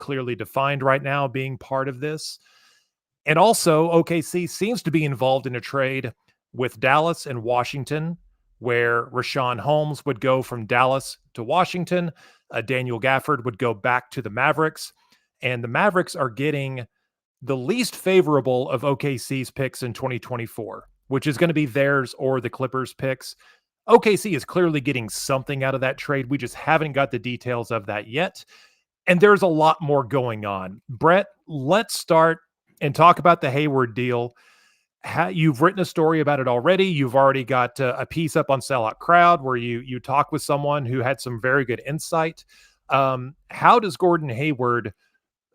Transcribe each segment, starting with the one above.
clearly defined right now being part of this. And also, OKC seems to be involved in a trade with Dallas and Washington, where Rashawn Holmes would go from Dallas to Washington. Daniel Gafford would go back to the Mavericks. And the Mavericks are getting the least favorable of OKC's picks in 2024, which is going to be theirs or the Clippers' picks. OKC is clearly getting something out of that trade. We just haven't got the details of that yet. And there's a lot more going on. Brett, let's start and talk about the Hayward deal. You've written a story about it already. You've already got a piece up on Sellout Crowd where you talk with someone who had some very good insight. How does Gordon Hayward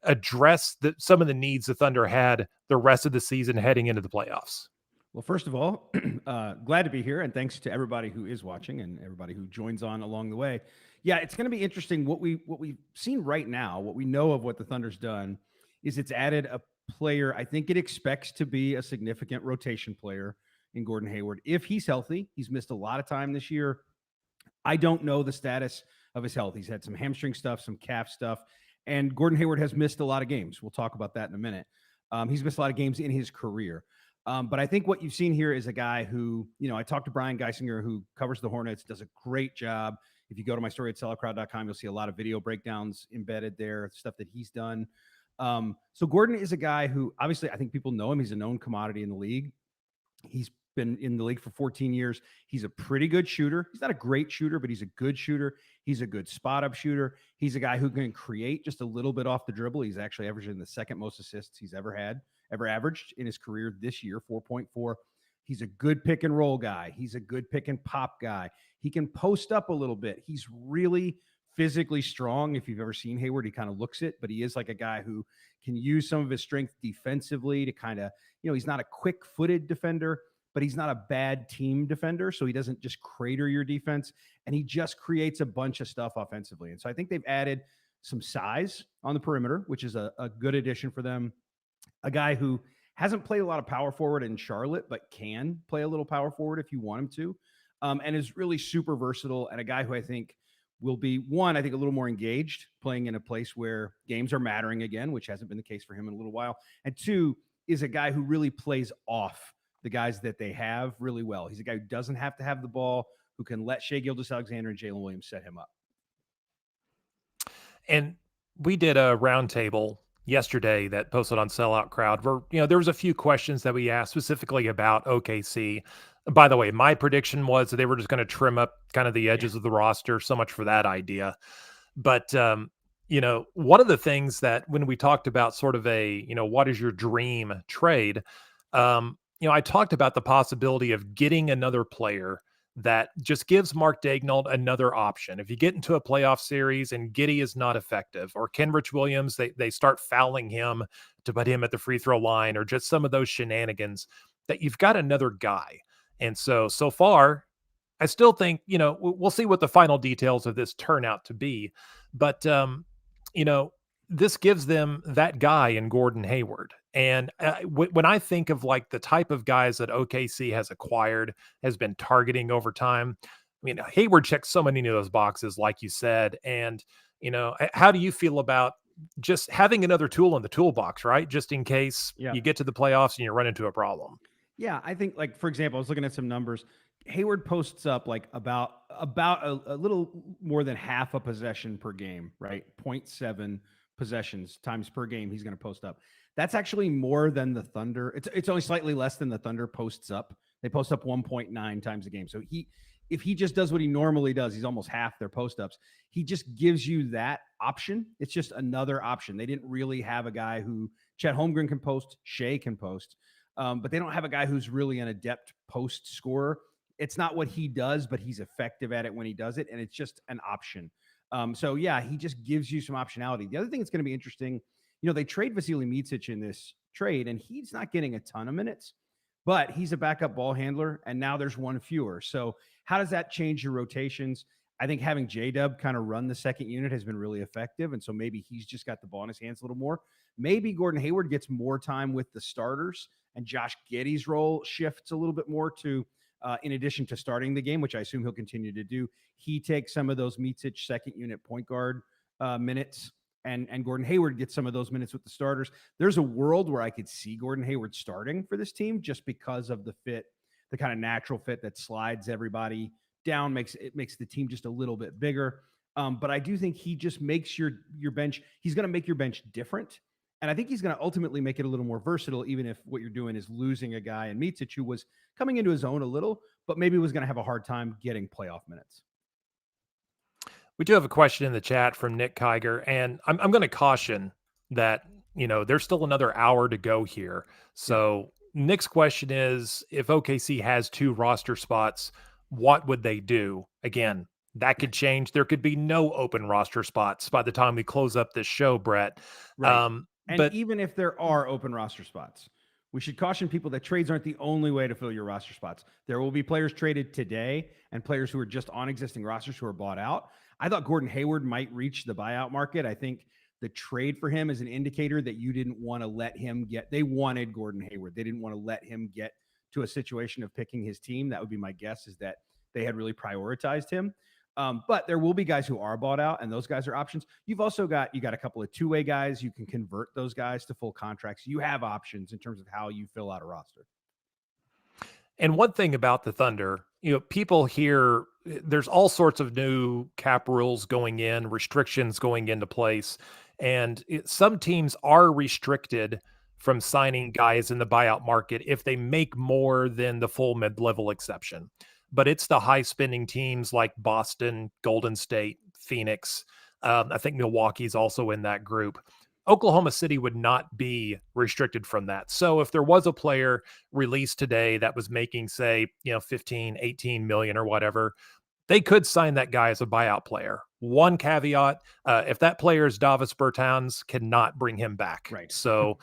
address some of the needs the Thunder had the rest of the season heading into the playoffs? Well, first of all, glad to be here, and thanks to everybody who is watching and everybody who joins on along the way. Yeah, it's going to be interesting. What we've seen right now, what we know of what the Thunder's done, is it's added a player. I think it expects to be a significant rotation player in Gordon Hayward if he's healthy. He's missed a lot of time this year. I don't know the status of his health. He's had some hamstring stuff, some calf stuff, and Gordon Hayward has missed a lot of games. We'll talk about that in a minute. He's missed a lot of games in his career. But I think what you've seen here is a guy who, I talked to Brian Geisinger, who covers the Hornets, does a great job. If you go to my story at selloutcrowd.com, you'll see a lot of video breakdowns embedded there, stuff that he's done. So Gordon is a guy who, obviously, I think people know him. He's a known commodity in the league. He's been in the league for 14 years. He's a pretty good shooter. He's not a great shooter, but he's a good shooter. He's a good spot-up shooter. He's a guy who can create just a little bit off the dribble. He's actually averaging the second most assists he's ever averaged in his career this year, 4.4. He's a good pick and roll guy. He's a good pick and pop guy. He can post up a little bit. He's really physically strong. If you've ever seen Hayward, he kind of looks it, but he is like a guy who can use some of his strength defensively to kind of, he's not a quick-footed defender, but he's not a bad team defender. So he doesn't just crater your defense, and he just creates a bunch of stuff offensively. And so I think they've added some size on the perimeter, which is a good addition for them. A guy who hasn't played a lot of power forward in Charlotte, but can play a little power forward if you want him to, and is really super versatile, and a guy who I think will be, one, I think a little more engaged, playing in a place where games are mattering again, which hasn't been the case for him in a little while, and two, is a guy who really plays off the guys that they have really well. He's a guy who doesn't have to have the ball, who can let Shai Gilgeous-Alexander and Jalen Williams set him up. And we did a roundtable yesterday that posted on Sellout Crowd where, there was a few questions that we asked specifically about OKC. By the way, my prediction was that they were just going to trim up kind of the edges of the roster. So much for that idea. But, one of the things that when we talked about sort of what is your dream trade? I talked about the possibility of getting another player that just gives Mark Daigneault another option. If you get into a playoff series and Giddey is not effective, or Kenrich Williams, they start fouling him to put him at the free throw line, or just some of those shenanigans, that you've got another guy. And so far, I still think, we'll see what the final details of this turn out to be. But, this gives them that guy in Gordon Hayward. And when I think of like the type of guys that OKC has acquired, has been targeting over time, Hayward checks so many of those boxes, like you said. And, how do you feel about just having another tool in the toolbox, right? Just in case you get to the playoffs and you run into a problem. Yeah, I think, like, for example, I was looking at some numbers. Hayward posts up like about a little more than half a possession per game, right? 0.7 possessions times per game he's going to post up. That's actually more than the Thunder. It's only slightly less than the Thunder posts up. They post up 1.9 times a game. So if he just does what he normally does, he's almost half their post ups. He just gives you that option. It's just another option. They didn't really have a guy who Chet Holmgren can post, Shai can post, but they don't have a guy who's really an adept post scorer. It's not what he does, but he's effective at it when he does it, and it's just an option. So yeah, he just gives you some optionality. The other thing that's going to be interesting, they trade Vasilij Micic in this trade, and he's not getting a ton of minutes, but he's a backup ball handler, and now there's one fewer. So how does that change your rotations? I think having J-Dub kind of run the second unit has been really effective, and so maybe he's just got the ball in his hands a little more. Maybe Gordon Hayward gets more time with the starters, and Josh Giddey's role shifts a little bit more to, in addition to starting the game, which I assume he'll continue to do, he takes some of those Micic second unit point guard minutes, and Gordon Hayward gets some of those minutes with the starters. There's a world where I could see Gordon Hayward starting for this team just because of the fit, the kind of natural fit that slides everybody down, makes the team just a little bit bigger. But I do think he just makes your bench. He's going to make your bench different, and I think he's going to ultimately make it a little more versatile. Even if what you're doing is losing a guy in Micic who was coming into his own a little, but maybe was going to have a hard time getting playoff minutes. We do have a question in the chat from Nick Kiger, and I'm going to caution that, there's still another hour to go here. So Nick's question is, if OKC has 2 roster spots, what would they do? Again, that could change. There could be no open roster spots by the time we close up this show, Brett. Right. And But even if there are open roster spots, we should caution people that trades aren't the only way to fill your roster spots. There will be players traded today and players who are just on existing rosters who are bought out. I thought Gordon Hayward might reach the buyout market. I think the trade for him is an indicator that you didn't want to let him get. They wanted Gordon Hayward. They didn't want to let him get to a situation of picking his team. That would be my guess, is that they had really prioritized him. But there will be guys who are bought out, and those guys are options. You've also got a couple of two-way guys. You can convert those guys to full contracts. You have options in terms of how you fill out a roster. And one thing about the Thunder, people here, there's all sorts of new cap rules going in, restrictions going into place. And some teams are restricted from signing guys in the buyout market if they make more than the full mid-level exception. But it's the high spending teams like Boston, Golden State, Phoenix. I think Milwaukee's also in that group. Oklahoma City would not be restricted from that. So if there was a player released today that was making, say, 15, 18 million or whatever, they could sign that guy as a buyout player. One caveat, if that player is Davis Bertans, cannot bring him back. Right. So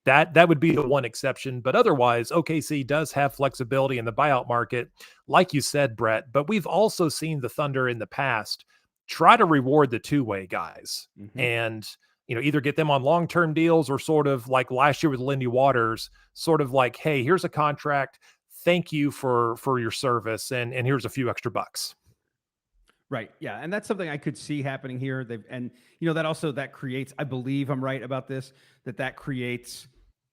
that would be the one exception. But otherwise, OKC does have flexibility in the buyout market, like you said, Brett. But we've also seen the Thunder in the past try to reward the two-way guys. Mm-hmm. And either get them on long-term deals or sort of like last year with Lindy Waters, sort of like, hey, here's a contract. Thank you for your service. And here's a few extra bucks. Right. Yeah. And that's something I could see happening here. That creates, I believe I'm right about this, that creates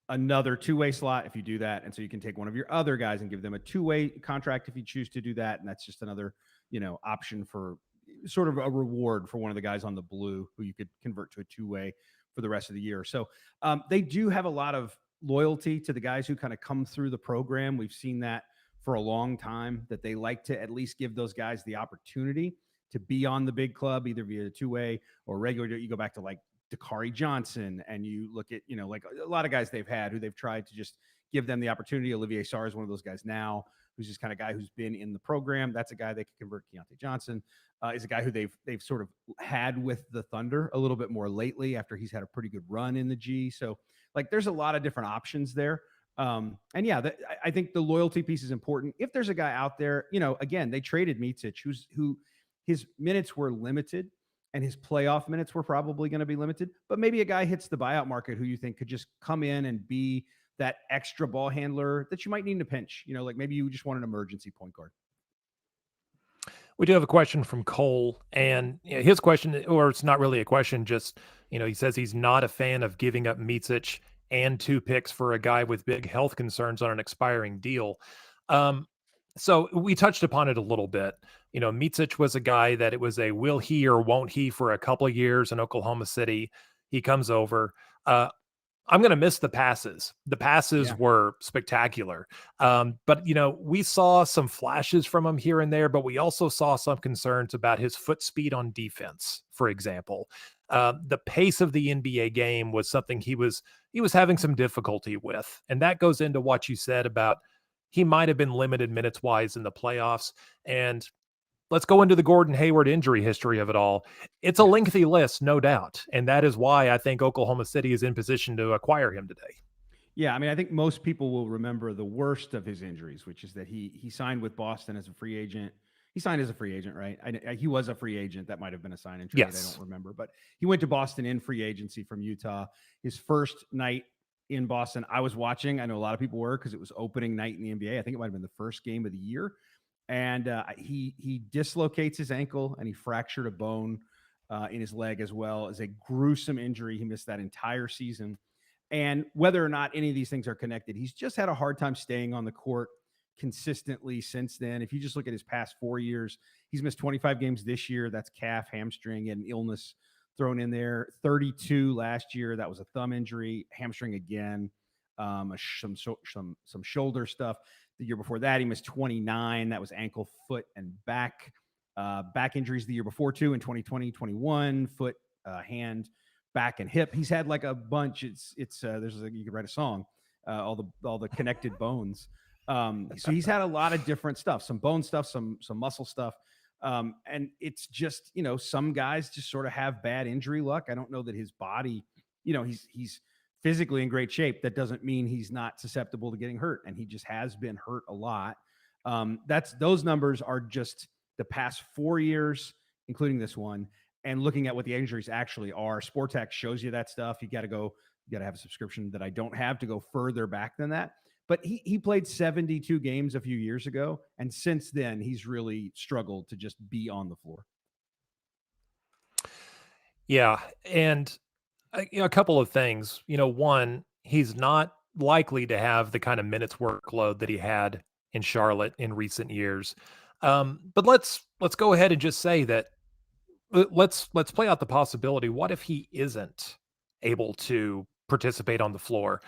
another two-way slot if you do that. And so you can take one of your other guys and give them a two-way contract if you choose to do that. And that's just another, option for sort of a reward for one of the guys on the blue who you could convert to a two-way for the rest of the year. So they do have a lot of loyalty to the guys who kind of come through the program. We've seen that for a long time, that they like to at least give those guys the opportunity to be on the big club, either via a two-way or regular. You go back to like Dakari Johnson and you look at, like a lot of guys they've had who they've tried to just give them the opportunity. Olivier Sarr is one of those guys now, who's just kind of guy who's been in the program. That's a guy they could convert. Keontae Johnson is a guy who they've sort of had with the Thunder a little bit more lately after he's had a pretty good run in the G. So like there's a lot of different options there. And yeah, I think the loyalty piece is important. If there's a guy out there, again, they traded Micic, who his minutes were limited and his playoff minutes were probably going to be limited, but maybe a guy hits the buyout market who you think could just come in and be that extra ball handler that you might need in a pinch. Like maybe you just want an emergency point guard. We do have a question from Cole, and his question, or it's not really a question, just, he says he's not a fan of giving up Micic and 2 picks for a guy with big health concerns on an expiring deal. So we touched upon it a little bit. Micic was a guy that it was a will he or won't he for a couple of years in Oklahoma City. He comes over. I'm going to miss the passes. The passes were spectacular. But, we saw some flashes from him here and there, but we also saw some concerns about his foot speed on defense, for example. The pace of the NBA game was something he was having some difficulty with. And that goes into what you said about he might have been limited minutes wise in the playoffs. And let's go into the Gordon Hayward injury history of it all. It's a lengthy list, no doubt. And that is why I think Oklahoma City is in position to acquire him today. Yeah, I mean, I think most people will remember the worst of his injuries, which is that he signed with Boston as a free agent. He signed as a free agent, right? He was a free agent. That might have been a sign and trade. Yes. I don't remember. But he went to Boston in free agency from Utah. His first night in Boston, I was watching. I know a lot of people were because it was opening night in the NBA. I think it might have been the first game of the year. And he dislocates his ankle and he fractured a bone. in his leg as well as a gruesome injury. He missed that entire season. And whether or not any of these things are connected, he's just had a hard time staying on the court consistently since then. If you just look at his past 4 years, he's missed 25 games this year. That's calf, hamstring, and illness thrown in there. 32 last year. That was a thumb injury, hamstring again, some shoulder stuff. The year before that, he missed 29. That was ankle, foot, and back. Back injuries the year before too in 2020, 21, foot, hand, back, and hip. He's had like a bunch. There's you could write a song, all the connected bones. So he's had a lot of different stuff, some bone stuff, some muscle stuff. And it's just, some guys just sort of have bad injury luck. I don't know that his body, he's physically in great shape. That doesn't mean he's not susceptible to getting hurt. And he just has been hurt a lot. Those numbers are just the past 4 years, including this one, and looking at what the injuries actually are. Sportech shows you that stuff. You got to have a subscription that I don't have to go further back than that. But he played 72 games a few years ago, and since then he's really struggled to just be on the floor. Yeah, and a couple of things. One, he's not likely to have the kind of minutes workload that he had in Charlotte in recent years. But let's go ahead and just say that let's play out the possibility. What if he isn't able to participate on the floor?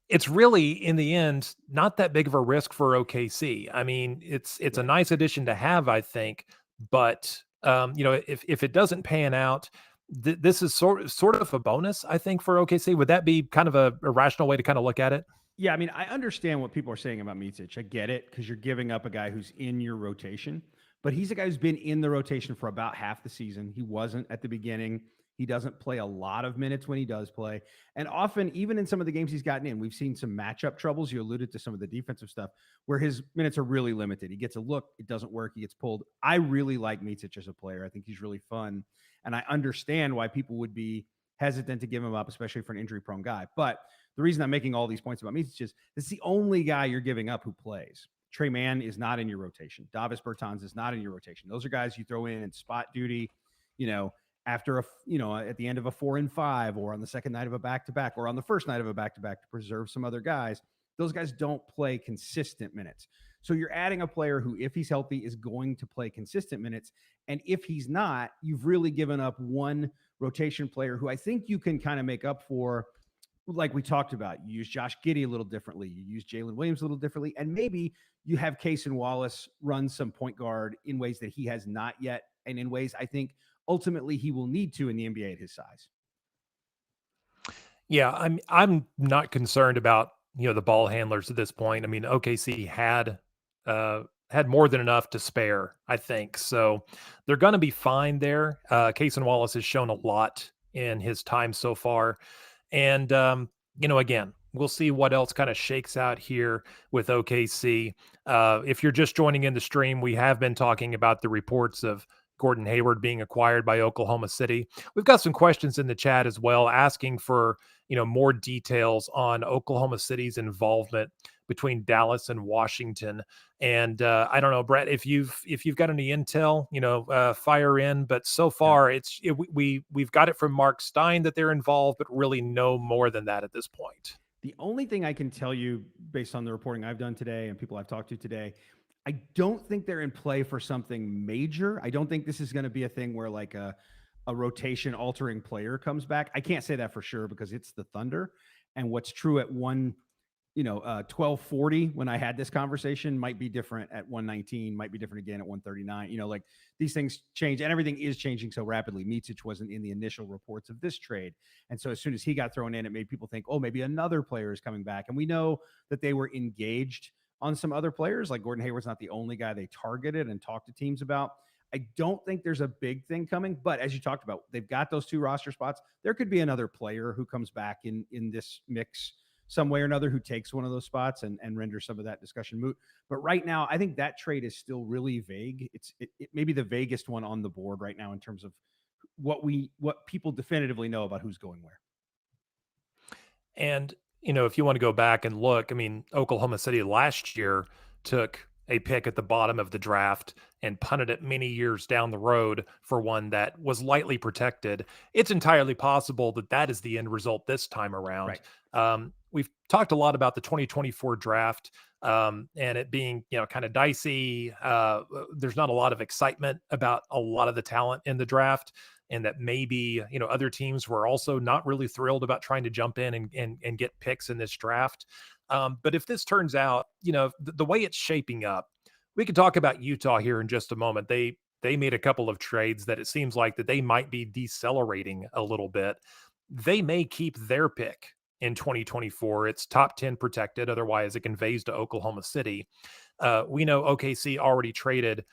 It's really, in the end, not that big of a risk for OKC. I mean, it's a nice addition to have, I think, but if it doesn't pan out, this is sort of a bonus, I think, for OKC. Would that be kind of a rational way to kind of look at it? Yeah, I mean, I understand what people are saying about Micic. I get it because you're giving up a guy who's in your rotation, but he's a guy who's been in the rotation for about half the season. He wasn't at the beginning. He doesn't play a lot of minutes when he does play. And often, even in some of the games he's gotten in, we've seen some matchup troubles. You alluded to some of the defensive stuff where his minutes are really limited. He gets a look, it doesn't work, he gets pulled. I really like Micic as a player. I think he's really fun. And I understand why people would be hesitant to give him up, especially for an injury-prone guy. But the reason I'm making all these points about Micic is this is the only guy you're giving up who plays. Trey Mann is not in your rotation. Davis Bertans is not in your rotation. Those are guys you throw in spot duty, after at the end of a 4 and 5, or on the second night of a back-to-back, or on the first night of a back-to-back to preserve some other guys. Those guys don't play consistent minutes. So you're adding a player who, if he's healthy, is going to play consistent minutes. And if he's not, you've really given up one rotation player who I think you can kind of make up for. Like we talked about, you use Josh Giddey a little differently. You use Jalen Williams a little differently. And maybe you have Cason Wallace run some point guard in ways that he has not yet, and in ways I think ultimately he will need to in the NBA at his size. Yeah, I'm not concerned about the ball handlers at this point. I mean, OKC had more than enough to spare, I think. So they're going to be fine there. Cason Wallace has shown a lot in his time so far. And, again, we'll see what else kind of shakes out here with OKC. If you're just joining in the stream, we have been talking about the reports of Gordon Hayward being acquired by Oklahoma City. We've got some questions in the chat as well, asking for, more details on Oklahoma City's involvement between Dallas and Washington. And I don't know, Brett, if you've got any intel, fire in. But so far, we've got it from Mark Stein that they're involved, but really no more than that at this point. The only thing I can tell you, based on the reporting I've done today and people I've talked to today, I don't think they're in play for something major. I don't think this is going to be a thing where like a rotation altering player comes back. I can't say that for sure because it's the Thunder, and what's true at 1240 when I had this conversation might be different at 119, might be different again at 139. Like these things change, and everything is changing so rapidly. Micic wasn't in the initial reports of this trade. And so as soon as he got thrown in, it made people think, oh, maybe another player is coming back. And we know that they were engaged on some other players. Like Gordon Hayward's not the only guy they targeted and talked to teams about. I don't think there's a big thing coming, but as you talked about, they've got those 2 roster spots. There could be another player who comes back in this mix some way or another, who takes one of those spots and renders some of that discussion moot. But right now, I think that trade is still really vague. It may be the vaguest one on the board right now in terms of what people definitively know about who's going where. And if you want to go back and look, I mean, Oklahoma City last year took a pick at the bottom of the draft and punted it many years down the road for one that was lightly protected. It's entirely possible that that is the end result this time around. Right. We've talked a lot about the 2024 draft and it being, kind of dicey. There's not a lot of excitement about a lot of the talent in the draft, and that maybe other teams were also not really thrilled about trying to jump in and get picks in this draft. But if this turns out, the way it's shaping up, we could talk about Utah here in just a moment. They made a couple of trades that it seems like that they might be decelerating a little bit. They may keep their pick in 2024. It's top 10 protected. Otherwise, it conveys to Oklahoma City. We know OKC already traded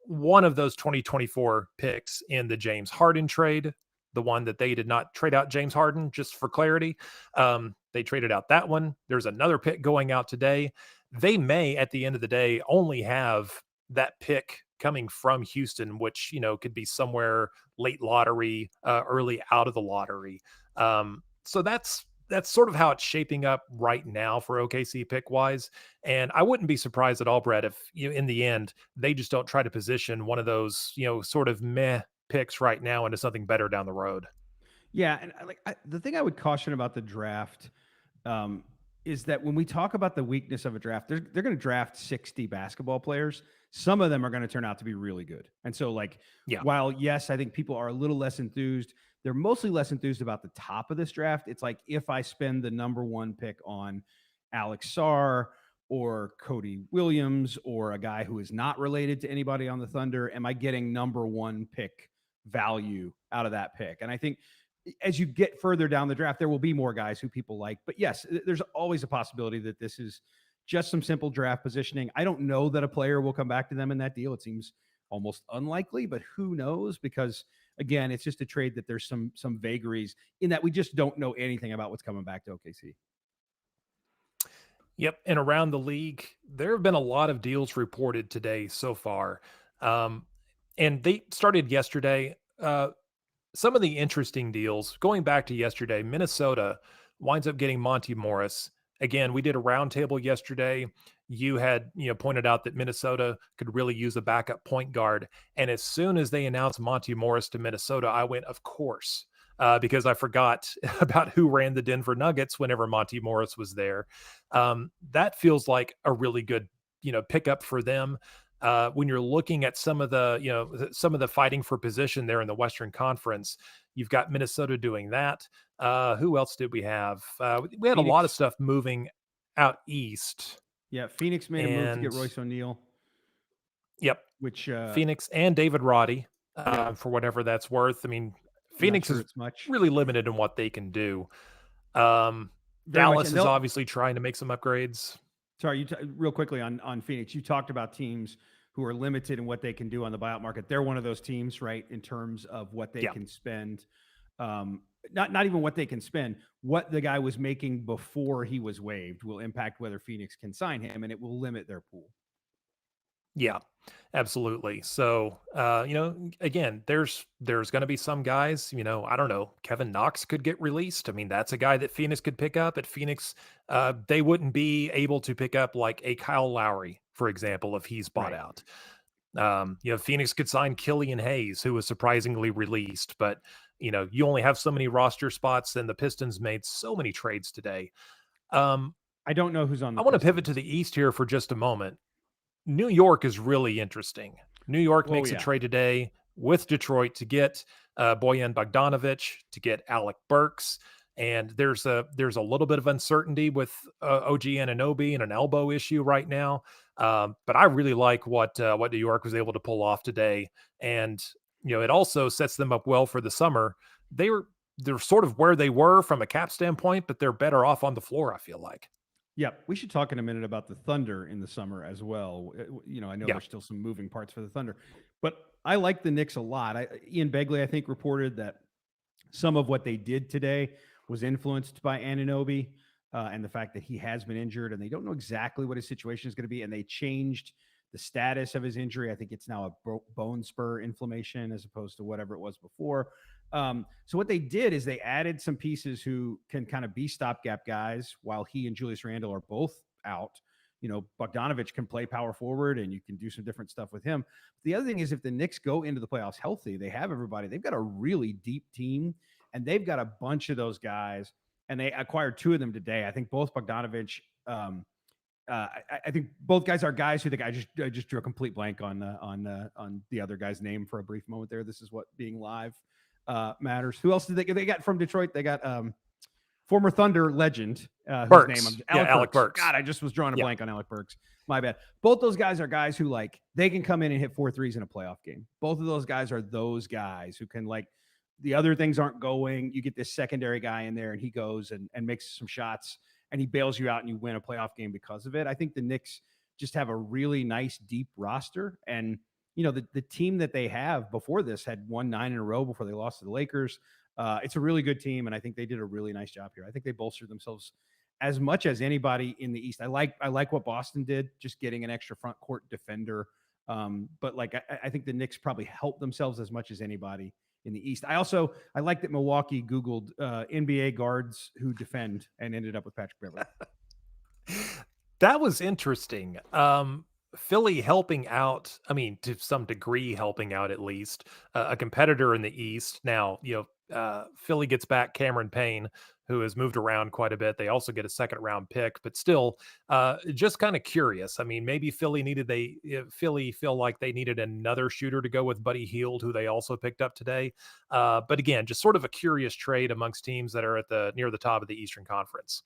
one of those 2024 picks in the James Harden trade, the one that they did not trade out James Harden, just for clarity. They traded out that one. There's another pick going out today. They may, at the end of the day, only have that pick coming from Houston, which, could be somewhere late lottery, early out of the lottery. So that's sort of how it's shaping up right now for OKC pick wise. And I wouldn't be surprised at all, Brett, if in the end they just don't try to position one of those, sort of meh picks right now into something better down the road. Yeah, and the thing I would caution about the draft um, is that when we talk about the weakness of a draft, they're going to draft 60 basketball players. Some of them are going to turn out to be really good. And so, Yeah. while yes, I think people are a little less enthused, they're mostly less enthused about the top of this draft. It's like if I spend the number one pick on Alex Sarr or Cody Williams or a guy who is not related to anybody on the Thunder, am I getting number one pick value out of that pick? And I think as you get further down the draft, there will be more guys who people like. But yes, there's always a possibility that this is just some simple draft positioning. I don't know that a player will come back to them in that deal. It seems almost unlikely, but who knows? Because again, it's just a trade that there's some vagaries in that we just don't know anything about what's coming back to OKC. Yep. And around the league, there have been a lot of deals reported today so far. Um, and they started yesterday. Some of the interesting deals going back to yesterday, Minnesota winds up getting Monty Morris. Again, we did a roundtable yesterday. You had, pointed out that Minnesota could really use a backup point guard. And as soon as they announced Monty Morris to Minnesota, I went, of course, because I forgot about who ran the Denver Nuggets whenever Monty Morris was there. That feels like a really good, pickup for them. When you're looking at some of the fighting for position there in the Western Conference, you've got Minnesota doing that. Who else did we have? We had a lot of Phoenix, stuff moving out east, yeah, Phoenix made a move to get and Royce O'Neal, yep, which Phoenix and David Roddy, yeah, for whatever that's worth. I mean, I'm not Phoenix sure is it's much. really limited in what they can do. Um, Very much, Dallas and is they'll obviously trying to make some upgrades. sorry, real quickly on Phoenix. You talked about teams who are limited in what they can do on the buyout market. They're one of those teams, right, in terms of what they Yeah. can spend. Not even what they can spend. What the guy was making before he was waived will impact whether Phoenix can sign him, and it will limit their pool. Yeah, absolutely. So, again, there's going to be some guys, I don't know, Kevin Knox could get released. I mean, that's a guy that Phoenix could pick up. At Phoenix, they wouldn't be able to pick up like a Kyle Lowry, for example, if he's bought Right. out. Phoenix could sign Killian Hayes, who was surprisingly released, but you only have so many roster spots, and the Pistons made so many trades today. Um, I don't know who's on I the want to pivot to Pistons. the East here for just a moment. New York is really interesting. New York Oh makes a yeah. trade today with Detroit to get Boyan Bogdanovic, to get Alec Burks, and there's a little bit of uncertainty with OG Anunoby and an elbow issue right now. But I really like what New York was able to pull off today, and it also sets them up well for the summer. They're sort of where they were from a cap standpoint, but they're better off on the floor. I feel like. Yeah, we should talk in a minute about the Thunder in the summer as well. I know Yeah. there's still some moving parts for the Thunder, but I like the Knicks a lot. Ian Begley, I think, reported that some of what they did today was influenced by Anunoby and the fact that he has been injured, and they don't know exactly what his situation is going to be, and they changed the status of his injury. I think it's now a bone spur inflammation as opposed to whatever it was before. So what they did is they added some pieces who can kind of be stopgap guys while he and Julius Randle are both out Bogdanovich can play power forward and you can do some different stuff with him. The other thing is, if the Knicks go into the playoffs healthy, they have everybody. They've got a really deep team, and they've got a bunch of those guys, and they acquired 2 of them today. I think both Bogdanovich, I think both guys are guys who I just drew a complete blank on the other guy's name for a brief moment there. This is what being live matters. Who else did they got from Detroit? They got former Thunder legend, whose name Alec Burks. God, I just was drawing a blank on Alec Burks. My bad. Both those guys are guys who they can come in and hit 4 threes in a playoff game. Both of those guys are those guys who can the other things aren't going. You get this secondary guy in there and he goes and makes some shots and he bails you out and you win a playoff game because of it. I think the Knicks just have a really nice deep roster. And, the team that they have before this had won 9 in a row before they lost to the Lakers. It's a really good team, and I think they did a really nice job here. I think they bolstered themselves as much as anybody in the East. I like what Boston did, just getting an extra front court defender. But I think the Knicks probably helped themselves as much as anybody in the East. I like that Milwaukee Googled NBA guards who defend and ended up with Patrick Beverley. That was interesting. Philly helping out, to some degree helping out at least, a competitor in the East. Now, Philly gets back Cameron Payne, who has moved around quite a bit. They also get a 2nd-round pick, but still, just kind of curious. Maybe Philly feel like they needed another shooter to go with Buddy Hield, who they also picked up today. But again, just sort of a curious trade amongst teams that are near the top of the Eastern Conference.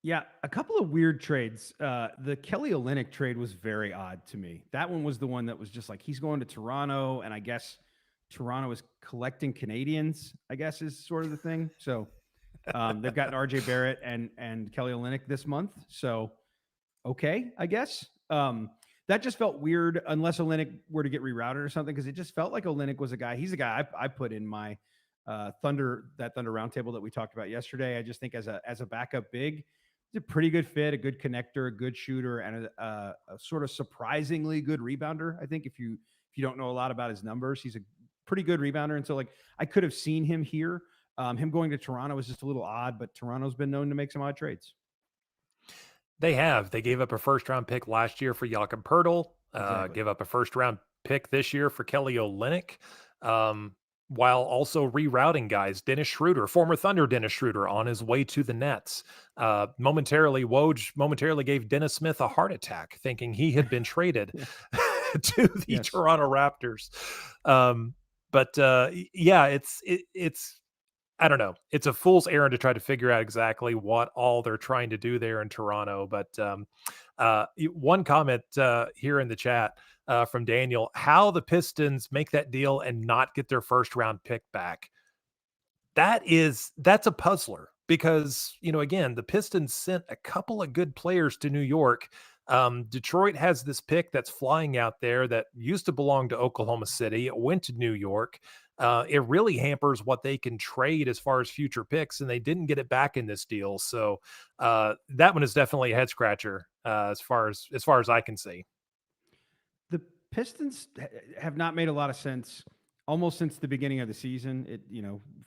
Yeah, a couple of weird trades. The Kelly Olynyk trade was very odd to me. That one was the one that was just he's going to Toronto, and I guess Toronto is collecting Canadians, I guess is sort of the thing. So they've gotten RJ Barrett and Kelly Olynyk this month. So, okay, I guess. That just felt weird unless Olynyk were to get rerouted or something, because it just felt like Olynyk was he's a guy I put in my Thunder roundtable that we talked about yesterday. I just think as a backup big, he's a pretty good fit, a good connector, a good shooter, and a sort of surprisingly good rebounder. I think if you don't know a lot about his numbers, he's a pretty good rebounder. And so I could have seen him here. Him going to Toronto was just a little odd, but Toronto's been known to make some odd trades. They gave up a 1st-round pick last year for Jakob Poeltl, give up a 1st-round pick this year for Kelly Olynyk, while also rerouting guys. Former Thunder Dennis Schroeder, on his way to the Nets. Woj gave Dennis Smith a heart attack, thinking he had been traded to the Toronto Raptors. It's I don't know. It's a fool's errand to try to figure out exactly what all they're trying to do there in Toronto. But one comment here in the chat from Daniel: how the Pistons make that deal and not get their 1st-round pick back. That's a puzzler, because, again, the Pistons sent a couple of good players to New York. Detroit has this pick that's flying out there that used to belong to Oklahoma City. It went to New York. It really hampers what they can trade as far as future picks, and they didn't get it back in this deal. So that one is definitely a head scratcher as far as I can see. The Pistons have not made a lot of sense almost since the beginning of the season.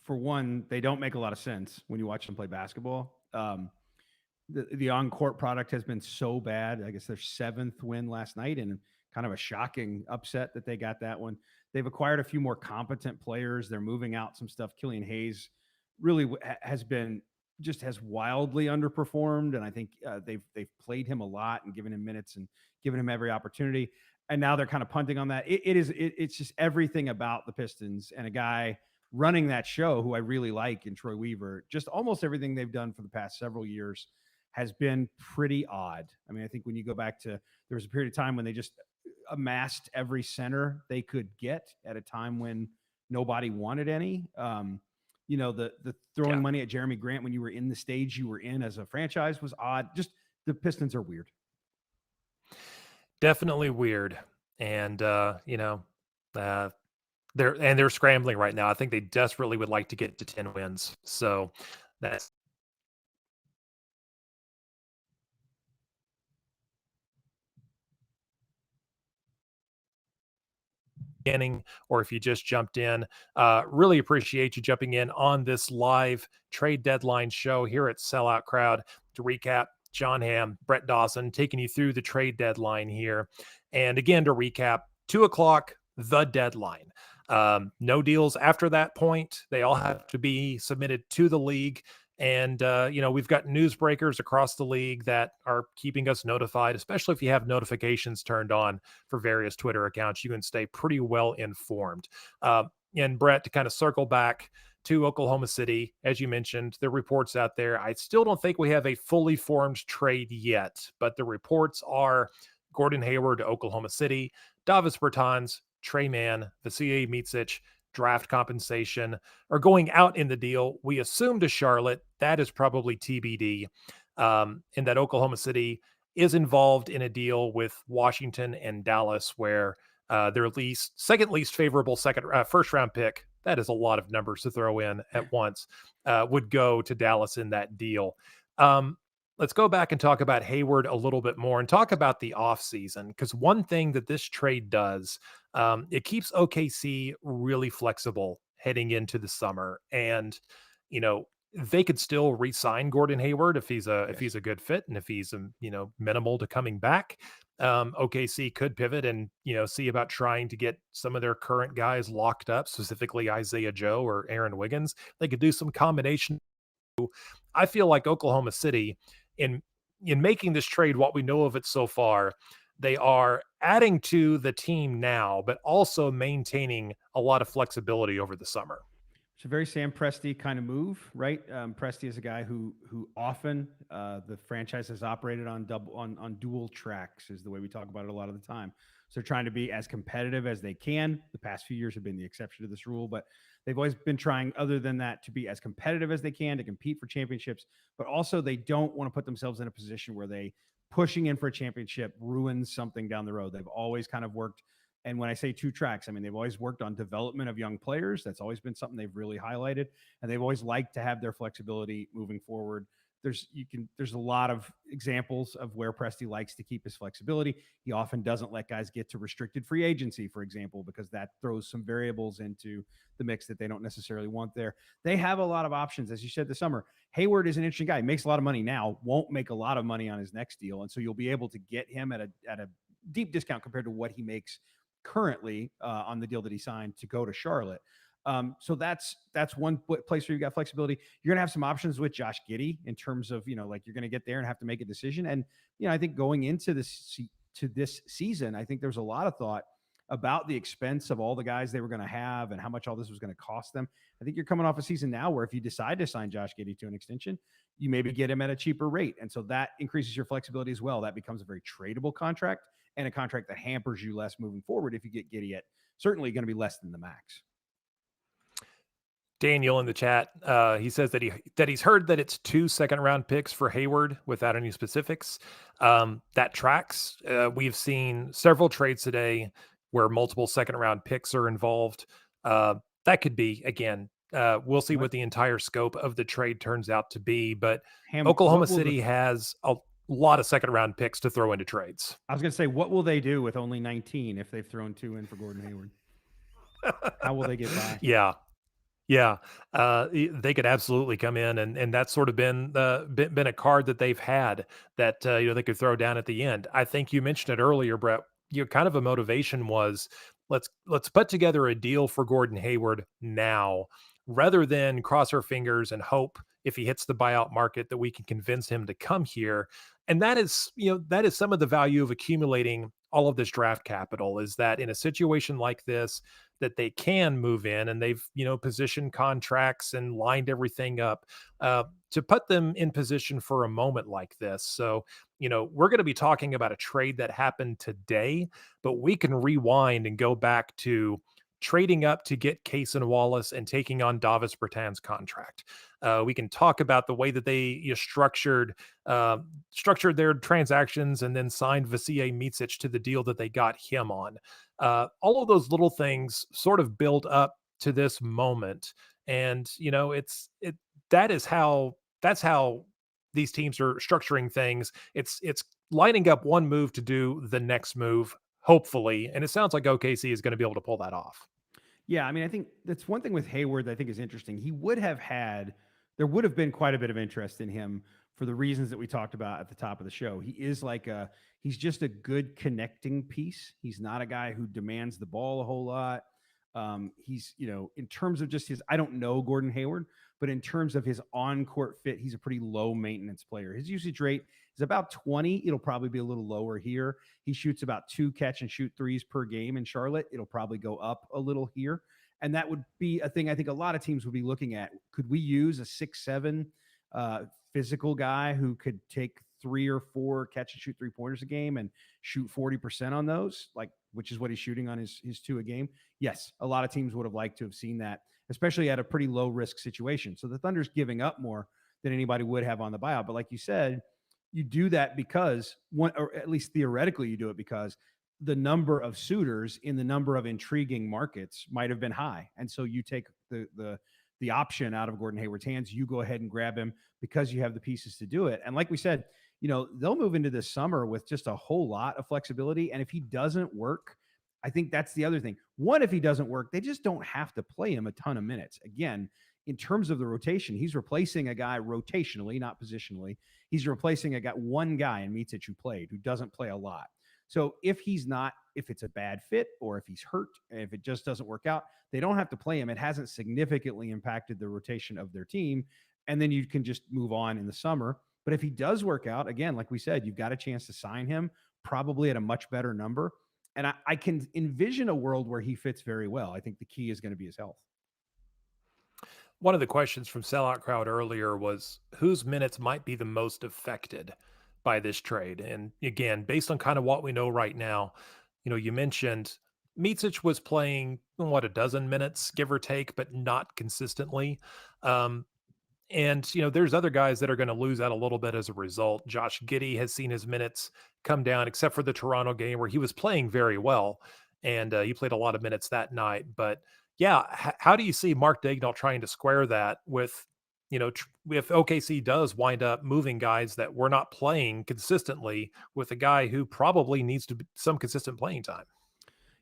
For one, they don't make a lot of sense when you watch them play basketball. The on-court product has been so bad. I guess their 7th win last night, and kind of a shocking upset that they got that one. They've acquired a few more competent players. They're moving out some stuff. Killian Hayes really has wildly underperformed, and I think they've played him a lot and given him minutes and given him every opportunity. And now they're kind of punting on that. It's just everything about the Pistons, and a guy running that show who I really like in Troy Weaver. Just almost everything they've done for the past several years has been pretty odd. I think when you go back to, there was a period of time when they just amassed every center they could get at a time when nobody wanted any. The throwing money at Jeremy Grant when you were in the stage you were in as a franchise was odd. Just the Pistons are weird. Definitely weird. And, they're scrambling right now. I think they desperately would like to get to 10 wins. So that's beginning, or if you just jumped in, really appreciate you jumping in on this live trade deadline show here at Sellout Crowd to recap John Hamm, Brett Dawson, taking you through the trade deadline here. And again, to recap, 2 o'clock, the deadline. No deals after that point. They all have to be submitted to the league. And, we've got newsbreakers across the league that are keeping us notified, especially if you have notifications turned on for various Twitter accounts. You can stay pretty well informed. And Brett, to kind of circle back to Oklahoma City, as you mentioned, the reports out there. I still don't think we have a fully formed trade yet, but the reports are Gordon Hayward to Oklahoma City, Davis Bertans, Trey Mann, Vasilije Micic, draft compensation are going out in the deal. We assume to Charlotte. That is probably TBD. And that Oklahoma City is involved in a deal with Washington and Dallas, where their second least favorable first round pick. That is a lot of numbers to throw in at once. Would go to Dallas in that deal. Let's go back and talk about Hayward a little bit more and talk about the offseason, because one thing that this trade does, it keeps OKC really flexible heading into the summer. And, they could still re-sign Gordon Hayward if he's a good fit, and if he's minimal to coming back. OKC could pivot and see about trying to get some of their current guys locked up, specifically Isaiah Joe or Aaron Wiggins. They could do some combination. I feel like Oklahoma City, in making this trade, what we know of it so far, they are adding to the team now, but also maintaining a lot of flexibility over the summer. It's a very Sam Presti kind of move, right? Presti is a guy who often the franchise has operated on dual tracks, is the way we talk about it a lot of the time. So they're trying to be as competitive as they can. The past few years have been the exception to this rule, but they've always been trying, other than that, to be as competitive as they can to compete for championships. But also, they don't want to put themselves in a position where they pushing in for a championship ruins something down the road. They've always kind of worked. And when I say two tracks, I mean, they've always worked on development of young players. That's always been something they've really highlighted. And they've always liked to have their flexibility moving forward. There's a lot of examples of where Presti likes to keep his flexibility. He often doesn't let guys get to restricted free agency, for example, because that throws some variables into the mix that they don't necessarily want there. They have a lot of options, as you said, this summer. Hayward is an interesting guy. He makes a lot of money now, won't make a lot of money on his next deal. And so you'll be able to get him at a deep discount compared to what he makes currently on the deal that he signed to go to Charlotte. So that's one place where you got flexibility. You're gonna have some options with Josh Giddey in terms of like you're gonna get there and have to make a decision. And I think going into this season, I think there's a lot of thought about the expense of all the guys they were going to have and how much all this was going to cost them. I think you're coming off a season now where if you decide to sign Josh Giddey to an extension, you maybe get him at a cheaper rate. And so that increases your flexibility as well. That becomes a very tradable contract and a contract that hampers you less moving forward if you get Giddey at certainly going to be less than the max. Daniel in the chat, he says that he's heard that it's 2 second-round picks for Hayward without any specifics. That tracks. We've seen several trades today where multiple second-round picks are involved. That could be, again, we'll see what the entire scope of the trade turns out to be. But Hamm, Oklahoma City has a lot of second-round picks to throw into trades. I was going to say, what will they do with only 19 if they've thrown 2 in for Gordon Hayward? How will they get by? Yeah, they could absolutely come in, and that's sort of been a card that they've had that they could throw down at the end. I think you mentioned it earlier, Brett. Kind of a motivation was let's put together a deal for Gordon Hayward now, rather than cross our fingers and hope if he hits the buyout market that we can convince him to come here. And that is some of the value of accumulating all of this draft capital, is that in a situation like this, that they can move in, and they've positioned contracts and lined everything up to put them in position for a moment like this. So we're going to be talking about a trade that happened today, but we can rewind and go back to trading up to get Case and Wallace and taking on Davis Bertans' contract. We can talk about the way that they structured their transactions and then signed Vasilije Micic to the deal that they got him on. All of those little things sort of build up to this moment, and that's how these teams are structuring things. It's lining up one move to do the next move, hopefully, and it sounds like OKC is going to be able to pull that off. Yeah, I mean, I think that's one thing with Hayward that I think is interesting. There would have been quite a bit of interest in him for the reasons that we talked about at the top of the show. He's just a good connecting piece. He's not a guy who demands the ball a whole lot. He's, in terms of just his, I don't know Gordon Hayward, but in terms of his on court fit, he's a pretty low maintenance player. His usage rate is about 20. It'll probably be a little lower here. He shoots about 2 catch and shoot threes per game in Charlotte. It'll probably go up a little here. And that would be a thing I think a lot of teams would be looking at. Could we use a 6'7" physical guy who could take 3 or 4 catch and shoot 3-pointers a game and shoot 40% on those, which is what he's shooting on his 2 a game? Yes, a lot of teams would have liked to have seen that, especially at a pretty low risk situation. So the Thunder's giving up more than anybody would have on the buyout. But like you said, you do that because or at least theoretically, you do it because the number of suitors in the number of intriguing markets might have been high. And so you take the option out of Gordon Hayward's hands. You go ahead and grab him because you have the pieces to do it. And like we said, they'll move into this summer with just a whole lot of flexibility. And if he doesn't work, I think that's the other thing. One, if he doesn't work, they just don't have to play him a ton of minutes. Again, in terms of the rotation, he's replacing a guy rotationally, not positionally. He's replacing one guy in Micic who doesn't play a lot. So if it's a bad fit or if he's hurt, if it just doesn't work out, they don't have to play him. It hasn't significantly impacted the rotation of their team. And then you can just move on in the summer. But if he does work out, again, like we said, you've got a chance to sign him probably at a much better number. And I can envision a world where he fits very well. I think the key is going to be his health. One of the questions from Sellout Crowd earlier was whose minutes might be the most affected by this trade. And again, based on kind of what we know right now, you mentioned Micic was playing, a dozen minutes, give or take, but not consistently. And, there's other guys that are going to lose out a little bit as a result. Josh Giddey has seen his minutes come down, except for the Toronto game where he was playing very well. And he played a lot of minutes that night. But yeah, how do you see Mark Daigneault trying to square that with, if OKC does wind up moving guys that were not playing consistently with a guy who probably needs some consistent playing time?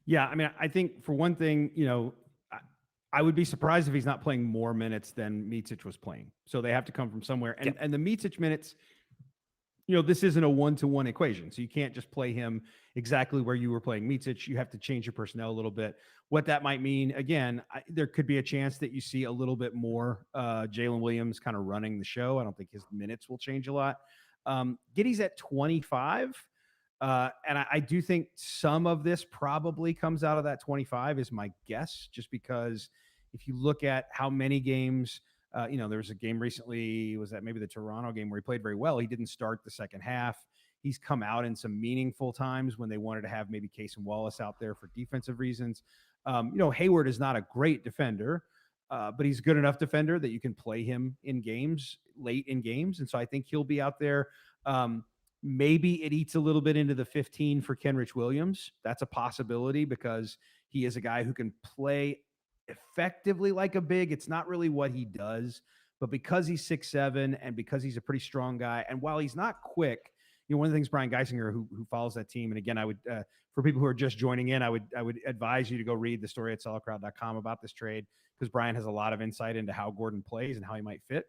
Yeah. I mean, I think for one thing, I would be surprised if he's not playing more minutes than Micic was playing. So they have to come from somewhere. And the Micic minutes, this isn't a 1-to-1 equation. So you can't just play him exactly where you were playing Micic. You have to change your personnel a little bit. What that might mean, again, there could be a chance that you see a little bit more Jalen Williams kind of running the show. I don't think his minutes will change a lot. Giddey's at 25. And I do think some of this probably comes out of that 25 is my guess, just because if you look at how many games, there was a game recently, was that maybe the Toronto game where he played very well. He didn't start the second half. He's come out in some meaningful times when they wanted to have maybe Case and Wallace out there for defensive reasons. Hayward is not a great defender, but he's a good enough defender that you can play him in games, late in games. And so I think he'll be out there. Maybe it eats a little bit into the 15 for Kenrich Williams. That's a possibility because he is a guy who can play effectively like a big. It's not really what he does, but because he's 6'7" and because he's a pretty strong guy, and while he's not quick, one of the things Brian Geisinger, who follows that team, and again, I would for people who are just joining in, I would advise you to go read the story at selloutcrowd.com about this trade because Brian has a lot of insight into how Gordon plays and how he might fit.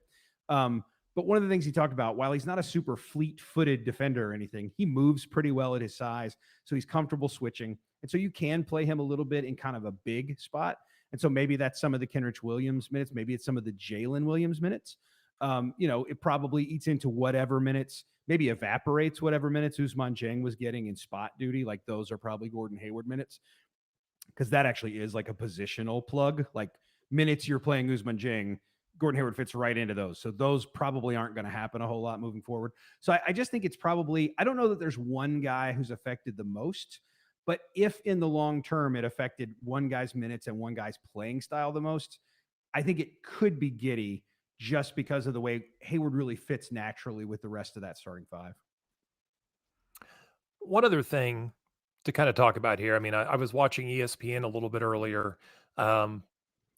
But one of the things he talked about, while he's not a super fleet-footed defender or anything, he moves pretty well at his size, so he's comfortable switching. And so you can play him a little bit in kind of a big spot. And so maybe that's some of the Kenrich Williams minutes. Maybe it's some of the Jalen Williams minutes. It probably eats into whatever minutes, maybe evaporates whatever minutes Ousmane Dieng was getting in spot duty. Like those are probably Gordon Hayward minutes because that actually is like a positional plug. Like minutes you're playing Ousmane Dieng, Gordon Hayward fits right into those. So those probably aren't going to happen a whole lot moving forward. So I just think it's probably, I don't know that there's one guy who's affected the most, but if in the long term it affected one guy's minutes and one guy's playing style the most, I think it could be Giddey just because of the way Hayward really fits naturally with the rest of that starting five. One other thing to kind of talk about here. I mean, I was watching ESPN a little bit earlier.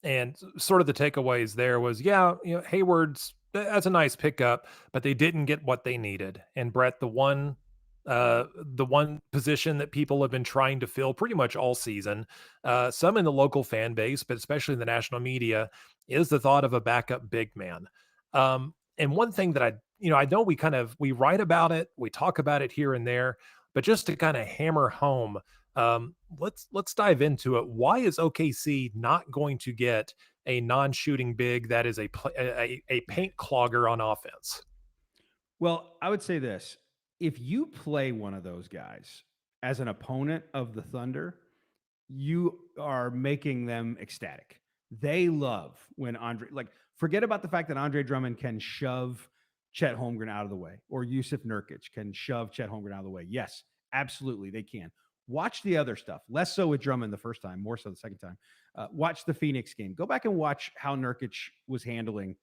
And sort of the takeaways there was, Hayward's that's a nice pickup, but they didn't get what they needed. And Brett, the one position that people have been trying to fill pretty much all season, some in the local fan base, but especially in the national media, is the thought of a backup big man. And one thing that I know we write about it, we talk about it here and there, but just to kind of hammer home, let's dive into it. Why is OKC not going to get a non-shooting big that is a paint clogger on offense? Well, I would say this. If you play one of those guys as an opponent of the Thunder, you are making them ecstatic. They love when forget about the fact that Andre Drummond can shove Chet Holmgren out of the way, or Yusuf Nurkic can shove Chet Holmgren out of the way. Yes, absolutely, they can. Watch the other stuff. Less so with Drummond the first time, more so the second time. Watch the Phoenix game. Go back and watch how Nurkic was handling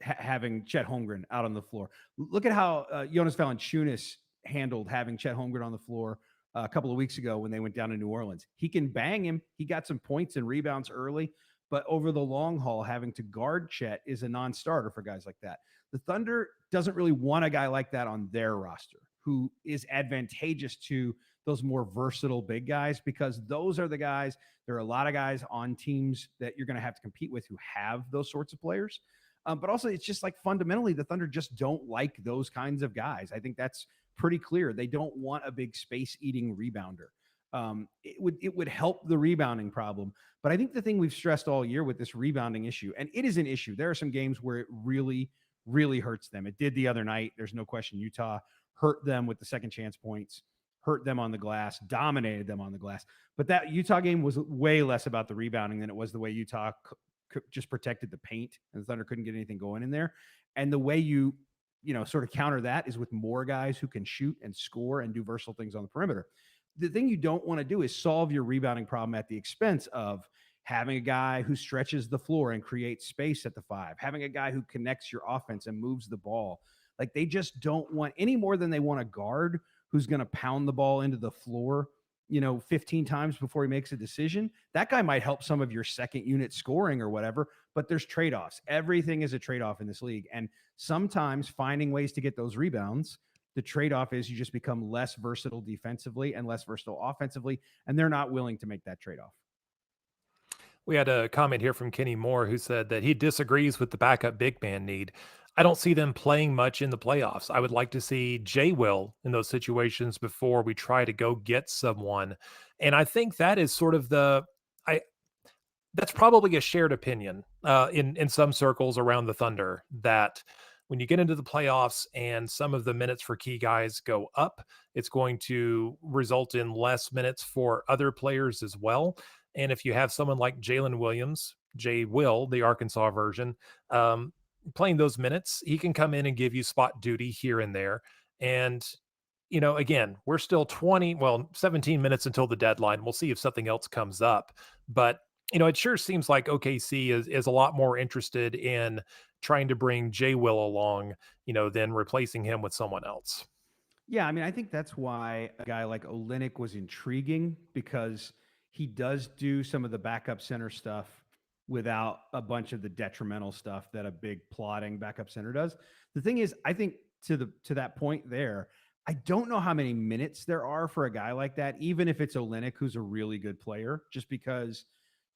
having Chet Holmgren out on the floor. Look at how Jonas Valanciunas handled having Chet Holmgren on the floor a couple of weeks ago when they went down to New Orleans. He can bang him. He got some points and rebounds early, but over the long haul, having to guard Chet is a non-starter for guys like that. The Thunder doesn't really want a guy like that on their roster who is advantageous to those more versatile big guys, because those are the guys. There are a lot of guys on teams that you're going to have to compete with who have those sorts of players. But also, it's just like fundamentally, the Thunder just don't like those kinds of guys. I think that's pretty clear. They don't want a big space eating rebounder. It would help the rebounding problem. But I think the thing we've stressed all year with this rebounding issue, and it is an issue. There are some games where it really, really hurts them. It did the other night. There's no question. Utah hurt them with the second chance points, hurt them on the glass, dominated them on the glass. But that Utah game was way less about the rebounding than it was the way Utah just protected the paint, and the Thunder couldn't get anything going in there. And the way you sort of counter that is with more guys who can shoot and score and do versatile things on the perimeter. The thing you don't want to do is solve your rebounding problem at the expense of having a guy who stretches the floor and creates space at the five, having a guy who connects your offense and moves the ball. Like, they just don't want any more than they want a guard who's going to pound the ball into the floor 15 times before he makes a decision. That guy might help some of your second unit scoring or whatever, but there's trade-offs. Everything is a trade-off in this league. And sometimes finding ways to get those rebounds, the trade-off is you just become less versatile defensively and less versatile offensively, and they're not willing to make that trade-off. We had a comment here from Kenny Moore who said that he disagrees with the backup big man need. I don't see them playing much in the playoffs. I would like to see Jay Will in those situations before we try to go get someone. And I think that is sort of I that's probably a shared opinion in some circles around the Thunder, that when you get into the playoffs and some of the minutes for key guys go up, it's going to result in less minutes for other players as well. And if you have someone like Jalen Williams, Jay Will, the Arkansas version, playing those minutes, he can come in and give you spot duty here and there. And again, we're still 17 minutes until the deadline. We'll see if something else comes up. But, it sure seems like OKC is a lot more interested in trying to bring Jay Will along, than replacing him with someone else. Yeah, I mean, I think that's why a guy like Olynyk was intriguing, because he does do some of the backup center stuff without a bunch of the detrimental stuff that a big plotting backup center does. The thing is, I think to that point there, I don't know how many minutes there are for a guy like that, even if it's Olynyk, who's a really good player, just because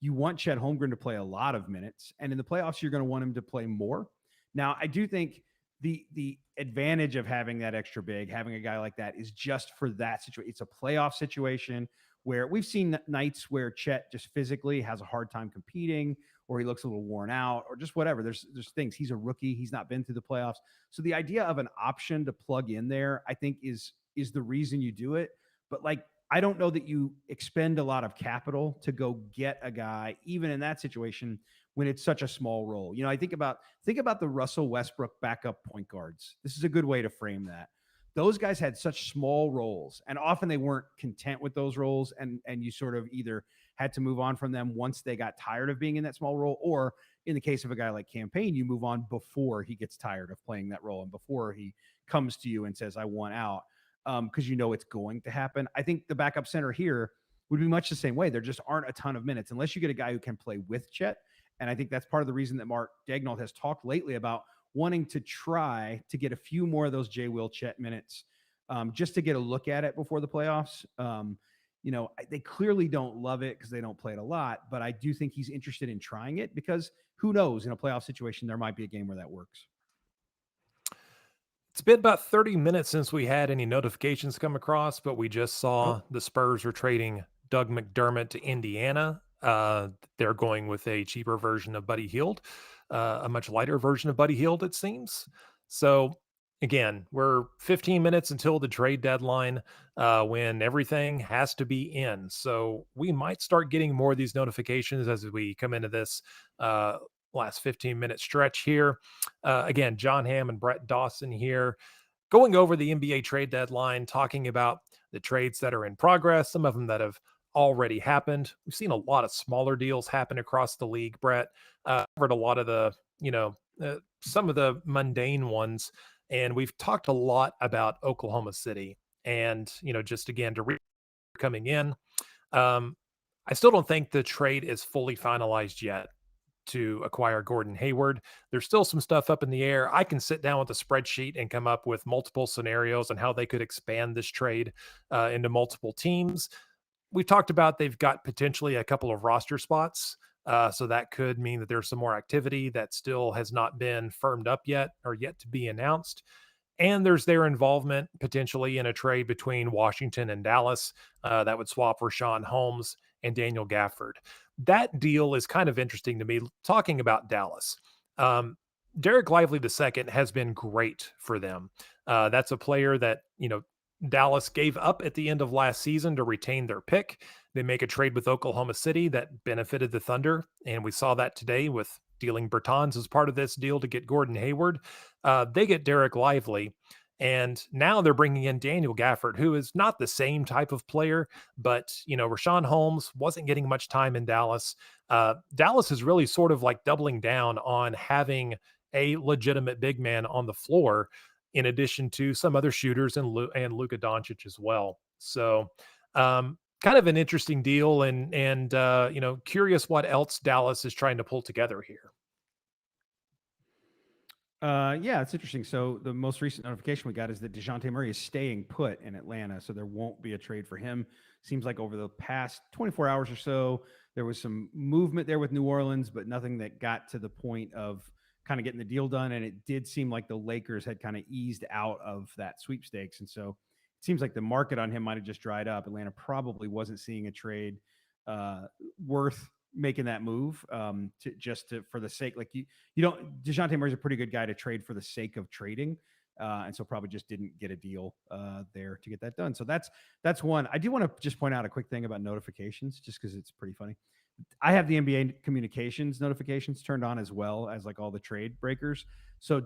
you want Chet Holmgren to play a lot of minutes, and in the playoffs, you're going to want him to play more. Now, I do think the advantage of having that extra big, having a guy like that, is just for that situation. It's a playoff situation where we've seen nights where Chet just physically has a hard time competing, or he looks a little worn out, or just whatever. There's things. He's a rookie. He's not been through the playoffs. So the idea of an option to plug in there, I think, is the reason you do it. But I don't know that you expend a lot of capital to go get a guy, even in that situation, when it's such a small role. I think about the Russell Westbrook backup point guards. This is a good way to frame that. Those guys had such small roles, and often they weren't content with those roles, and you sort of either had to move on from them once they got tired of being in that small role, or in the case of a guy like Campaign, you move on before he gets tired of playing that role and before he comes to you and says, I want out, because it's going to happen. I think the backup center here would be much the same way. There just aren't a ton of minutes unless you get a guy who can play with Chet. And I think that's part of the reason that Mark Daigneault has talked lately about wanting to try to get a few more of those Jay Will Chet minutes, just to get a look at it before the playoffs. They clearly don't love it because they don't play it a lot, but I do think he's interested in trying it, because who knows, in a playoff situation, there might be a game where that works. It's been about 30 minutes since we had any notifications come across, but we just Oh, saw the Spurs are trading Doug McDermott to Indiana. They're going with a cheaper version of Buddy Hield, a much lighter version of Buddy Hield, it seems. So, again, we're 15 minutes until the trade deadline when everything has to be in. So, we might start getting more of these notifications as we come into this uh, last 15-minute stretch here. Again, John Hamm and Brett Dawson here, going over the NBA trade deadline, talking about the trades that are in progress, some of them that have already happened. We've seen a lot of smaller deals happen across the league, Brett. Covered a lot of the, some of the mundane ones. And we've talked a lot about Oklahoma City. And, just again, coming in, um, I still don't think the trade is fully finalized yet to acquire Gordon Hayward. There's still some stuff up in the air. I can sit down with a spreadsheet and come up with multiple scenarios on how they could expand this trade into multiple teams. We've talked about they've got potentially a couple of roster spots. So that could mean that there's some more activity that still has not been firmed up yet or yet to be announced. And there's their involvement potentially in a trade between Washington and Dallas that would swap Rashawn Holmes and Daniel Gafford. That deal is kind of interesting to me. Talking about Dallas, Derek Lively II has been great for them. That's a player that, Dallas gave up at the end of last season to retain their pick. They make a trade with Oklahoma City that benefited the Thunder. And we saw that today with dealing Bertans as part of this deal to get Gordon Hayward. They get Derek Lively. And now they're bringing in Daniel Gafford, who is not the same type of player, but, Rashawn Holmes wasn't getting much time in Dallas. Dallas is really sort of like doubling down on having a legitimate big man on the floor in addition to some other shooters and Luka Doncic as well. So, kind of an interesting deal, and curious what else Dallas is trying to pull together here. yeah, it's interesting. So the most recent notification we got is that DeJounte Murray is staying put in Atlanta, so there won't be a trade for him. Seems like over the past 24 hours or so, there was some movement there with New Orleans, but nothing that got to the point of kind of getting the deal done. And it did seem like the Lakers had kind of eased out of that sweepstakes, and so it seems like the market on him might have just dried up. Atlanta probably wasn't seeing a trade worth making that move for the sake, like you don't. DeJounte Murray's a pretty good guy to trade for the sake of trading, and so probably just didn't get a deal there to get that done. So that's one. I do want to just point out a quick thing about notifications, just because it's pretty funny. I have the NBA communications notifications turned on as well as like all the trade breakers. So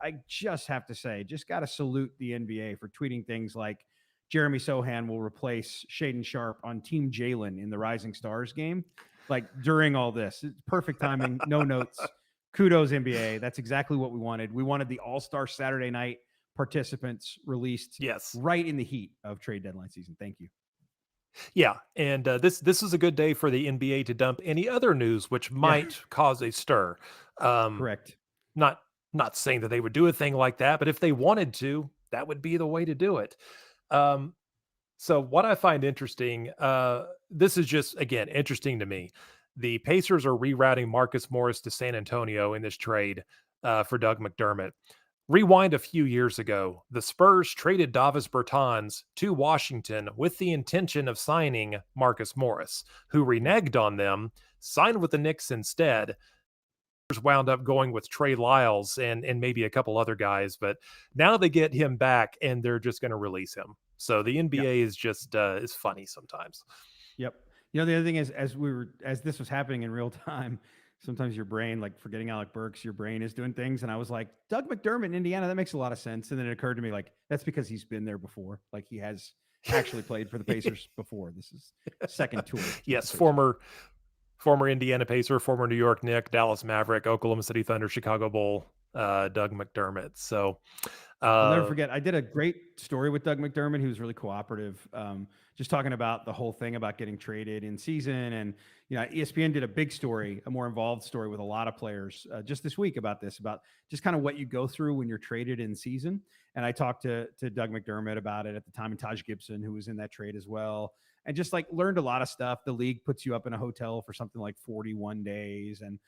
I just have to say, just got to salute the NBA for tweeting things like Jeremy Sohan will replace Shaden Sharp on Team Jalen in the Rising Stars game. Like during all this, it's perfect timing, no notes. Kudos NBA. That's exactly what we wanted. We wanted the All-Star Saturday night participants released Yes. right in the heat of trade deadline season. Thank you. Yeah, and this is a good day for the NBA to dump any other news which Yeah, might cause a stir. Um, correct. not not saying that they would do a thing like that, but if they wanted to, that would be the way to do it. Um, so what I find interesting, this is just again interesting to me. The Pacers are rerouting Marcus Morris to San Antonio in this trade for Doug McDermott. Rewind a few years ago, the Spurs traded Davis Bertans to Washington with the intention of signing Marcus Morris, who reneged on them, signed with the Knicks instead. Wound up going with Trey Lyles and maybe a couple other guys, but now they get him back and they're just going to release him. So the Yep. NBA is just is funny sometimes. Yep. The other thing is, as this was happening in real time, sometimes your brain, like forgetting Alec Burks, your brain is doing things. And I was like, Doug McDermott in Indiana, that makes a lot of sense. And then it occurred to me, like, that's because he's been there before. Like he has actually played for the Pacers before. This is second tour. Yes, former Indiana Pacer, former New York Knick, Dallas Maverick, Oklahoma City Thunder, Chicago Bull, Doug McDermott. So, I'll never uh, forget. I did a great story with Doug McDermott. He was really cooperative, just talking about the whole thing about getting traded in season. And ESPN did a big story, a more involved story with a lot of players just this week about this, about just kind of what you go through when you're traded in season. And I talked to Doug McDermott about it at the time, and Taj Gibson, who was in that trade as well. and just like learned a lot of stuff. The league puts you up in a hotel for something like 41 days. And,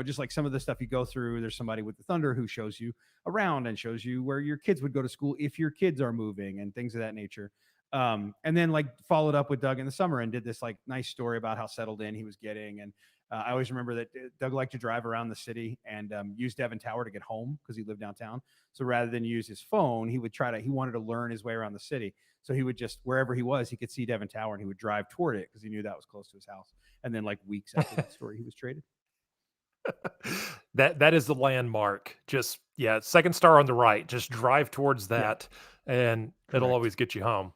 just like some of the stuff you go through, there's somebody with the Thunder who shows you around and shows you where your kids would go to school if your kids are moving and things of that nature. And then like followed up with Doug in the summer and did this like nice story about how settled in he was getting. And I always remember that Doug liked to drive around the city and use Devon Tower to get home because he lived downtown. So rather than use his phone, he wanted to learn his way around the city. So he would just, wherever he was, he could see Devon Tower and he would drive toward it because he knew that was close to his house. And then like weeks after that story, he was traded. That is the landmark. Just yeah, second star on the right. Just drive towards Yeah, that, and it'll correct. always get you home.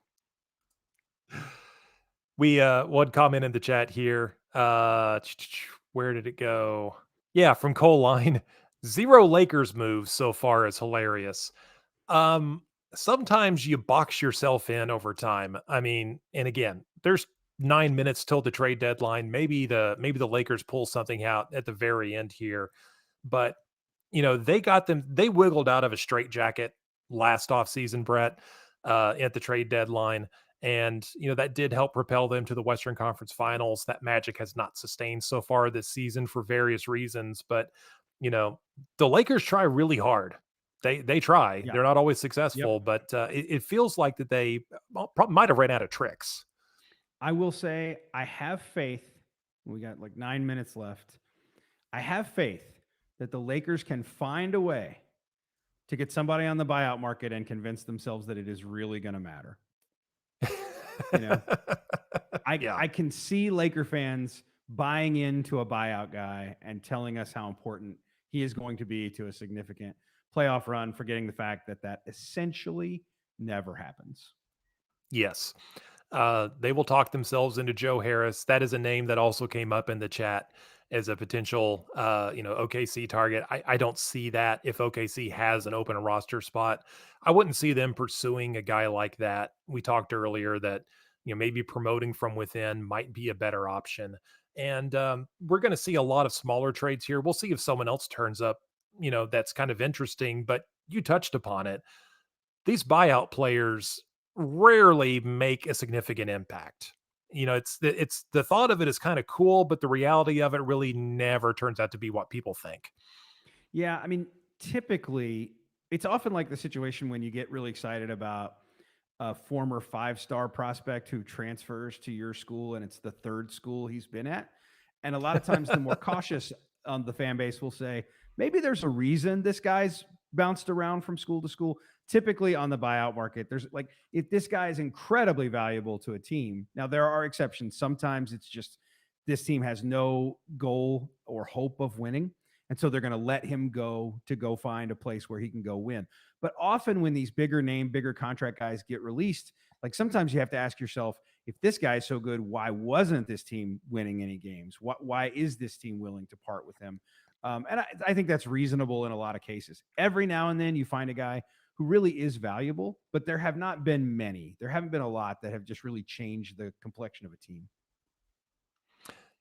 We one comment in the chat here. Where did it go? Yeah, from Coal Line. Zero Lakers moves so far is hilarious. Um, Sometimes you box yourself in over time. I mean, and again, there's 9 minutes till the trade deadline. Maybe the Lakers pull something out at the very end here, but they wiggled out of a straitjacket last offseason, Brett, at the trade deadline. And, that did help propel them to the Western Conference Finals. That magic has not sustained so far this season for various reasons. But, you know, the Lakers try really hard. They try. Yeah. They're not always Yep. successful, but it feels like that they probably might have ran out of tricks. I will say I have faith. We got like 9 minutes left. I have faith that the Lakers can find a way to get somebody on the buyout market and convince themselves that it is really going to matter. You know, Yeah. I can see Laker fans buying into a buyout guy and telling us how important he is going to be to a significant playoff run, forgetting the fact that that essentially never happens. Yes. They will talk themselves into Joe Harris. That is a name that also came up in the chat as a potential, OKC target. I don't see that if OKC has an open roster spot. I wouldn't see them pursuing a guy like that. We talked earlier that, maybe promoting from within might be a better option. And we're going to see a lot of smaller trades here. We'll see if someone else turns up, that's kind of interesting, but you touched upon it. These buyout players rarely make a significant impact. It's the thought of it is kind of cool, but the reality of it really never turns out to be what people think. Yeah, I mean, typically, it's often like the situation when you get really excited about a former five-star prospect who transfers to your school and it's the third school he's been at. And a lot of times, the more cautious on the fan base will say, maybe there's a reason this guy's bounced around from school to school. Typically, on the buyout market, there's like, if this guy is incredibly valuable to a team, now there are exceptions. Sometimes it's just this team has no goal or hope of winning. And so they're going to let him go to go find a place where he can go win. But often when these bigger name, bigger contract guys get released, like sometimes you have to ask yourself, if this guy is so good, why wasn't this team winning any games? Why is this team willing to part with him? And I think that's reasonable in a lot of cases. Every now and then you find a guy who really is valuable, but there have not been many. There haven't been a lot that have just really changed the complexion of a team.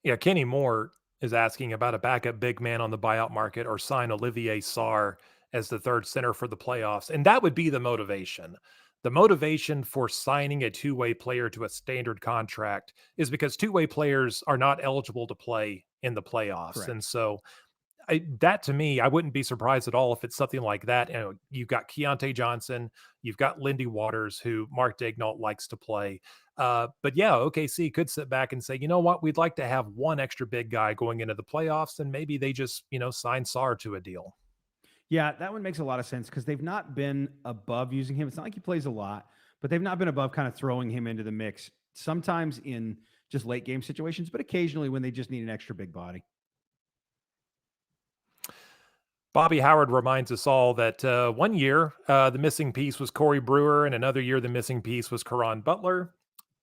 Yeah, Kenny Moore is asking about a backup big man on the buyout market or sign Olivier Sarr as the third center for the playoffs. And that would be the motivation. The motivation for signing a two-way player to a standard contract is because two-way players are not eligible to play in the playoffs. And Correct. so that to me, I wouldn't be surprised at all if it's something like that. You've got Keontae Johnson, you've got Lindy Waters, who Mark Daignault likes to play. But yeah, OKC could sit back and say, you know what, we'd like to have one extra big guy going into the playoffs, and maybe they just, sign Sar to a deal. Yeah, that one makes a lot of sense because they've not been above using him. It's not like he plays a lot, but they've not been above kind of throwing him into the mix, sometimes in just late game situations, but occasionally when they just need an extra big body. Bobby Howard reminds us all that one year the missing piece was Corey Brewer, and another year the missing piece was Caron Butler.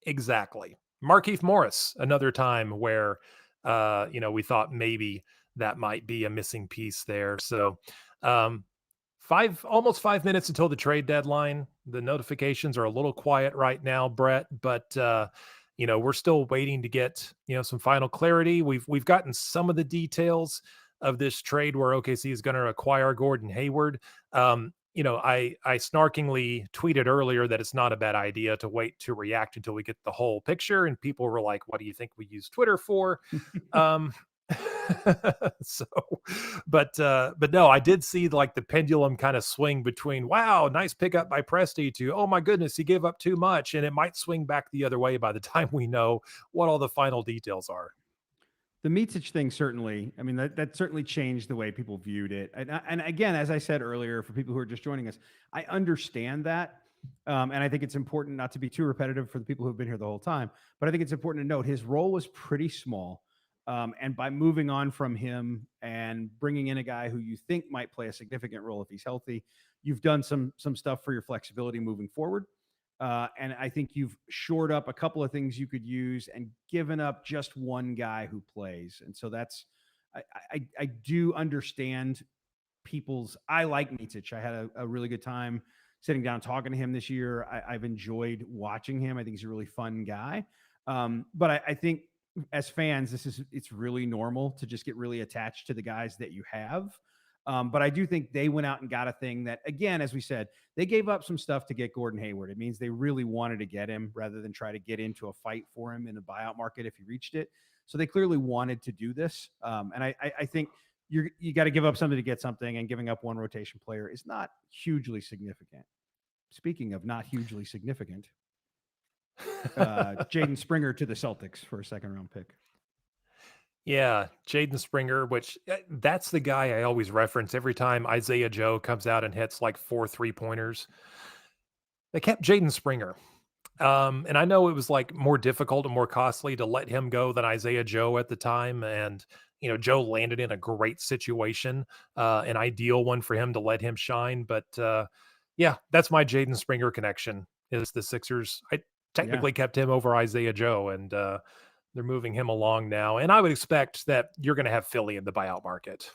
Exactly. Markeith Morris, another time where we thought maybe that might be a missing piece there. So um, almost 5 minutes until the trade deadline. The notifications are a little quiet right now, Brett, but we're still waiting to get some final clarity. We've gotten some of the details of this trade where OKC is going to acquire Gordon Hayward. I snarkingly tweeted earlier that it's not a bad idea to wait to react until we get the whole picture, and people were like, "What do you think we use Twitter for?" Um, so, but no, I did see like the pendulum kind of swing between "Wow, nice pickup by Presti" to "Oh my goodness, he gave up too much," and it might swing back the other way by the time we know what all the final details are. The Micic thing certainly, I mean, that certainly changed the way people viewed it. And again, as I said earlier, for people who are just joining us, I understand that. And I think it's important not to be too repetitive for the people who've been here the whole time. But I think it's important to note his role was pretty small. And by moving on from him and bringing in a guy who you think might play a significant role if he's healthy, you've done some stuff for your flexibility moving forward. And I think you've shored up a couple of things you could use and given up just one guy who plays. And so that's, I do understand people's, I like Micic. I had a really good time sitting down talking to him this year. I've enjoyed watching him. I think he's a really fun guy. But I think as fans, it's really normal to just get really attached to the guys that you have. But I do think they went out and got a thing that, again, as we said, they gave up some stuff to get Gordon Hayward. It means they really wanted to get him rather than try to get into a fight for him in the buyout market if he reached it. So they clearly wanted to do this. And I think you got to give up something to get something, and giving up one rotation player is not hugely significant. Speaking of not hugely significant, Jaden Springer to the Celtics for a second-round pick. Yeah, Jaden Springer, which that's the guy I always reference every time Isaiah Joe comes out and hits like 4 3-pointers. They kept Jaden Springer. And I know it was like more difficult and more costly to let him go than Isaiah Joe at the time. And, Joe landed in a great situation, an ideal one for him to let him shine. But yeah, that's my Jaden Springer connection is the Sixers. I Yeah. technically kept him over Isaiah Joe, and they're moving him along now. And I would expect that you're going to have Philly in the buyout market.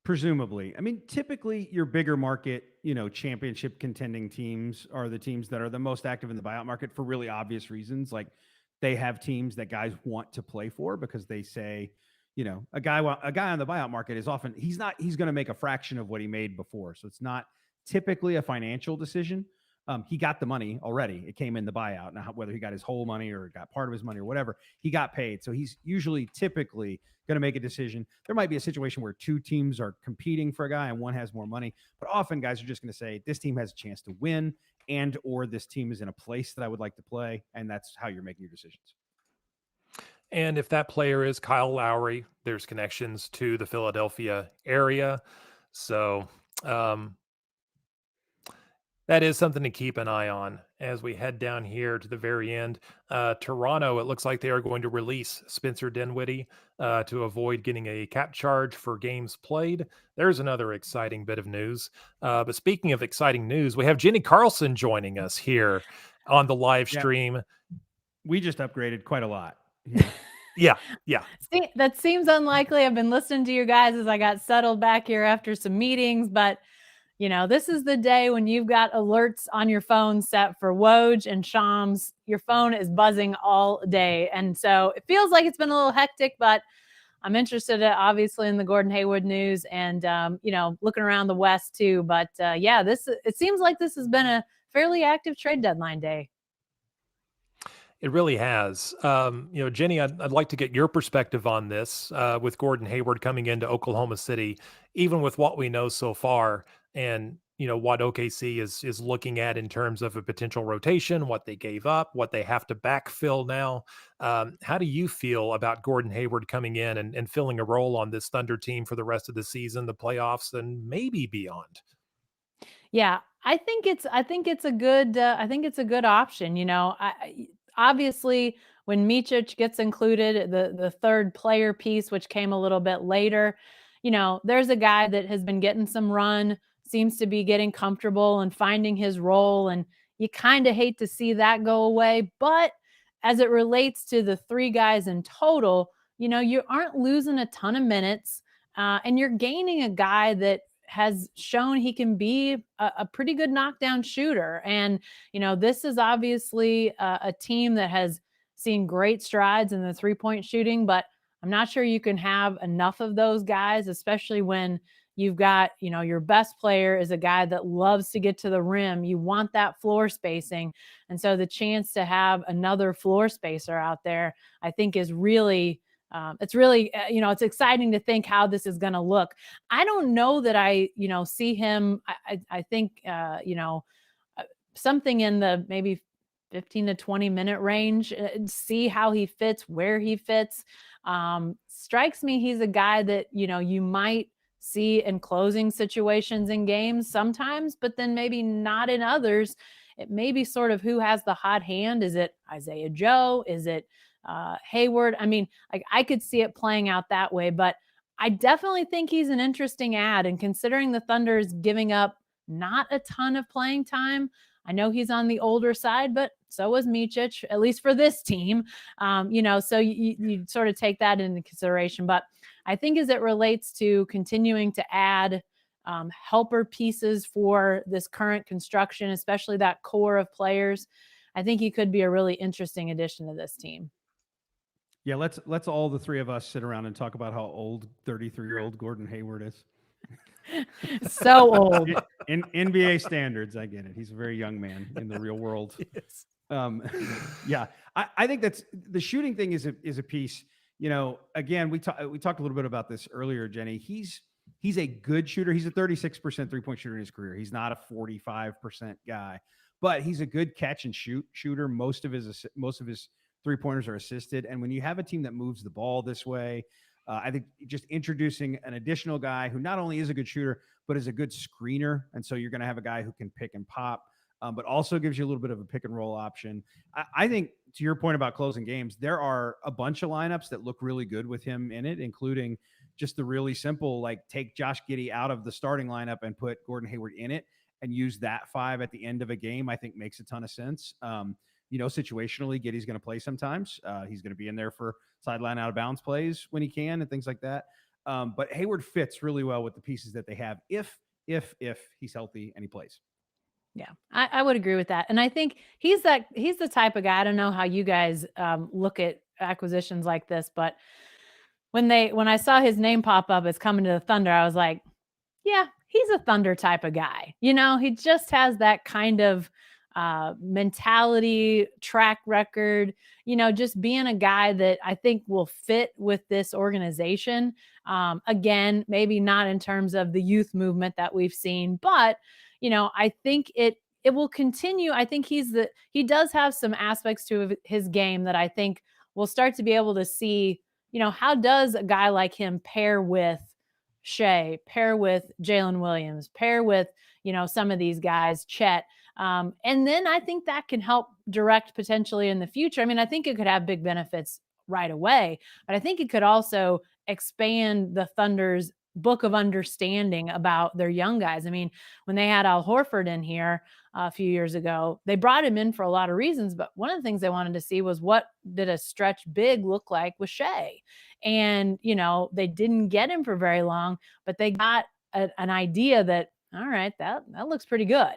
Presumably. I mean, typically your bigger market, championship contending teams are the teams that are the most active in the buyout market for really obvious reasons. Like they have teams that guys want to play for because they say, a guy on the buyout market is often, he's going to make a fraction of what he made before. So it's not typically a financial decision. He got the money already. It came in the buyout. Now, whether he got his whole money or got part of his money or whatever, he got paid. So he's usually typically going to make a decision. There might be a situation where two teams are competing for a guy and one has more money, but often guys are just going to say, this team has a chance to win, and or this team is in a place that I would like to play. And that's how you're making your decisions. And if that player is Kyle Lowry, there's connections to the Philadelphia area. So that is something to keep an eye on as we head down here to the very end. Toronto, it looks like they are going to release Spencer Dinwiddie to avoid getting a cap charge for games played. There's another exciting bit of news. But speaking of exciting news, we have Jenny Carlson joining us here on the live stream. We just upgraded quite a lot. Yeah. Yeah. See, that seems unlikely. I've been listening to you guys as I got settled back here after some meetings, but this is the day when you've got alerts on your phone set for Woj and Shams. Your phone is buzzing all day. And so it feels like it's been a little hectic, but I'm interested obviously in the Gordon Hayward news and, looking around the West too. But yeah, it seems like this has been a fairly active trade deadline day. It really has. Jenny, I'd like to get your perspective on this with Gordon Hayward coming into Oklahoma City, even with what we know so far and, what OKC is looking at in terms of a potential rotation, what they gave up, what they have to backfill now. How do you feel about Gordon Hayward coming in and filling a role on this Thunder team for the rest of the season, the playoffs, and maybe beyond? Yeah, I think it's a good option. Obviously, when Micic gets included, the third player piece, which came a little bit later, there's a guy that has been getting some run, seems to be getting comfortable and finding his role, and you kind of hate to see that go away. But as it relates to the three guys in total, you aren't losing a ton of minutes, and you're gaining a guy that has shown he can be a pretty good knockdown shooter. And, this is obviously a team that has seen great strides in the 3-point shooting, but I'm not sure you can have enough of those guys, especially when, you've got, your best player is a guy that loves to get to the rim. You want that floor spacing. And so the chance to have another floor spacer out there, I think is really, it's really, it's exciting to think how this is going to look. I don't know that I, see him. I think, something in the maybe 15 to 20 minute range, see how he fits, where he fits. Strikes me he's a guy that, you might see in closing situations in games sometimes, but then maybe not in others. It may be sort of who has the hot hand. Is it Isaiah Joe? Is it Hayward? I mean, like, I could see it playing out that way, but I definitely think he's an interesting ad. And considering the Thunder's giving up not a ton of playing time, I know he's on the older side, but so was Micic, at least for this team. So you sort of take that into consideration. But I think as it relates to continuing to add helper pieces for this current construction, especially that core of players, I think he could be a really interesting addition to this team. Yeah, let's all the three of us sit around and talk about how old 33-year-old Gordon Hayward is. So old. In NBA standards, I get it. He's a very young man in the real world. Yes. Yeah, I think that's the shooting thing is a piece. Again, we talked a little bit about this earlier, Jenny. He's a good shooter. He's a 36% 3-point shooter in his career. He's not a 45% guy, but he's a good catch and shoot shooter. Most of his 3-pointers are assisted. And when you have a team that moves the ball this way, I think just introducing an additional guy who not only is a good shooter, but is a good screener. And so you're going to have a guy who can pick and pop, but also gives you a little bit of a pick and roll option. I think to your point about closing games, there are a bunch of lineups that look really good with him in it, including just the really simple, like take Josh Giddey out of the starting lineup and put Gordon Hayward in it and use that 5 at the end of a game. I think makes a ton of sense. Situationally, Giddey's going to play sometimes. He's going to be in there for sideline out of bounds plays when he can and things like that. But Hayward fits really well with the pieces that they have if he's healthy and he plays. Yeah, I would agree with that. And I think he's the type of guy, I don't know how you guys look at acquisitions like this, but when I saw his name pop up as coming to the Thunder, I was like, yeah, he's a Thunder type of guy. He just has that kind of mentality, track record, just being a guy that I think will fit with this organization. Again, maybe not in terms of the youth movement that we've seen, but I think it will continue. I think he does have some aspects to his game that I think we'll start to be able to see, how does a guy like him pair with Shea, pair with Jalen Williams, pair with, some of these guys, Chet. And then I think that can help direct potentially in the future. I mean, I think it could have big benefits right away, but I think it could also expand the Thunder's book of understanding about their young guys. I mean, when they had Al Horford in here a few years ago, they brought him in for a lot of reasons, but one of the things they wanted to see was what did a stretch big look like with Shea. And, they didn't get him for very long, but they got an idea that, all right, that looks pretty good.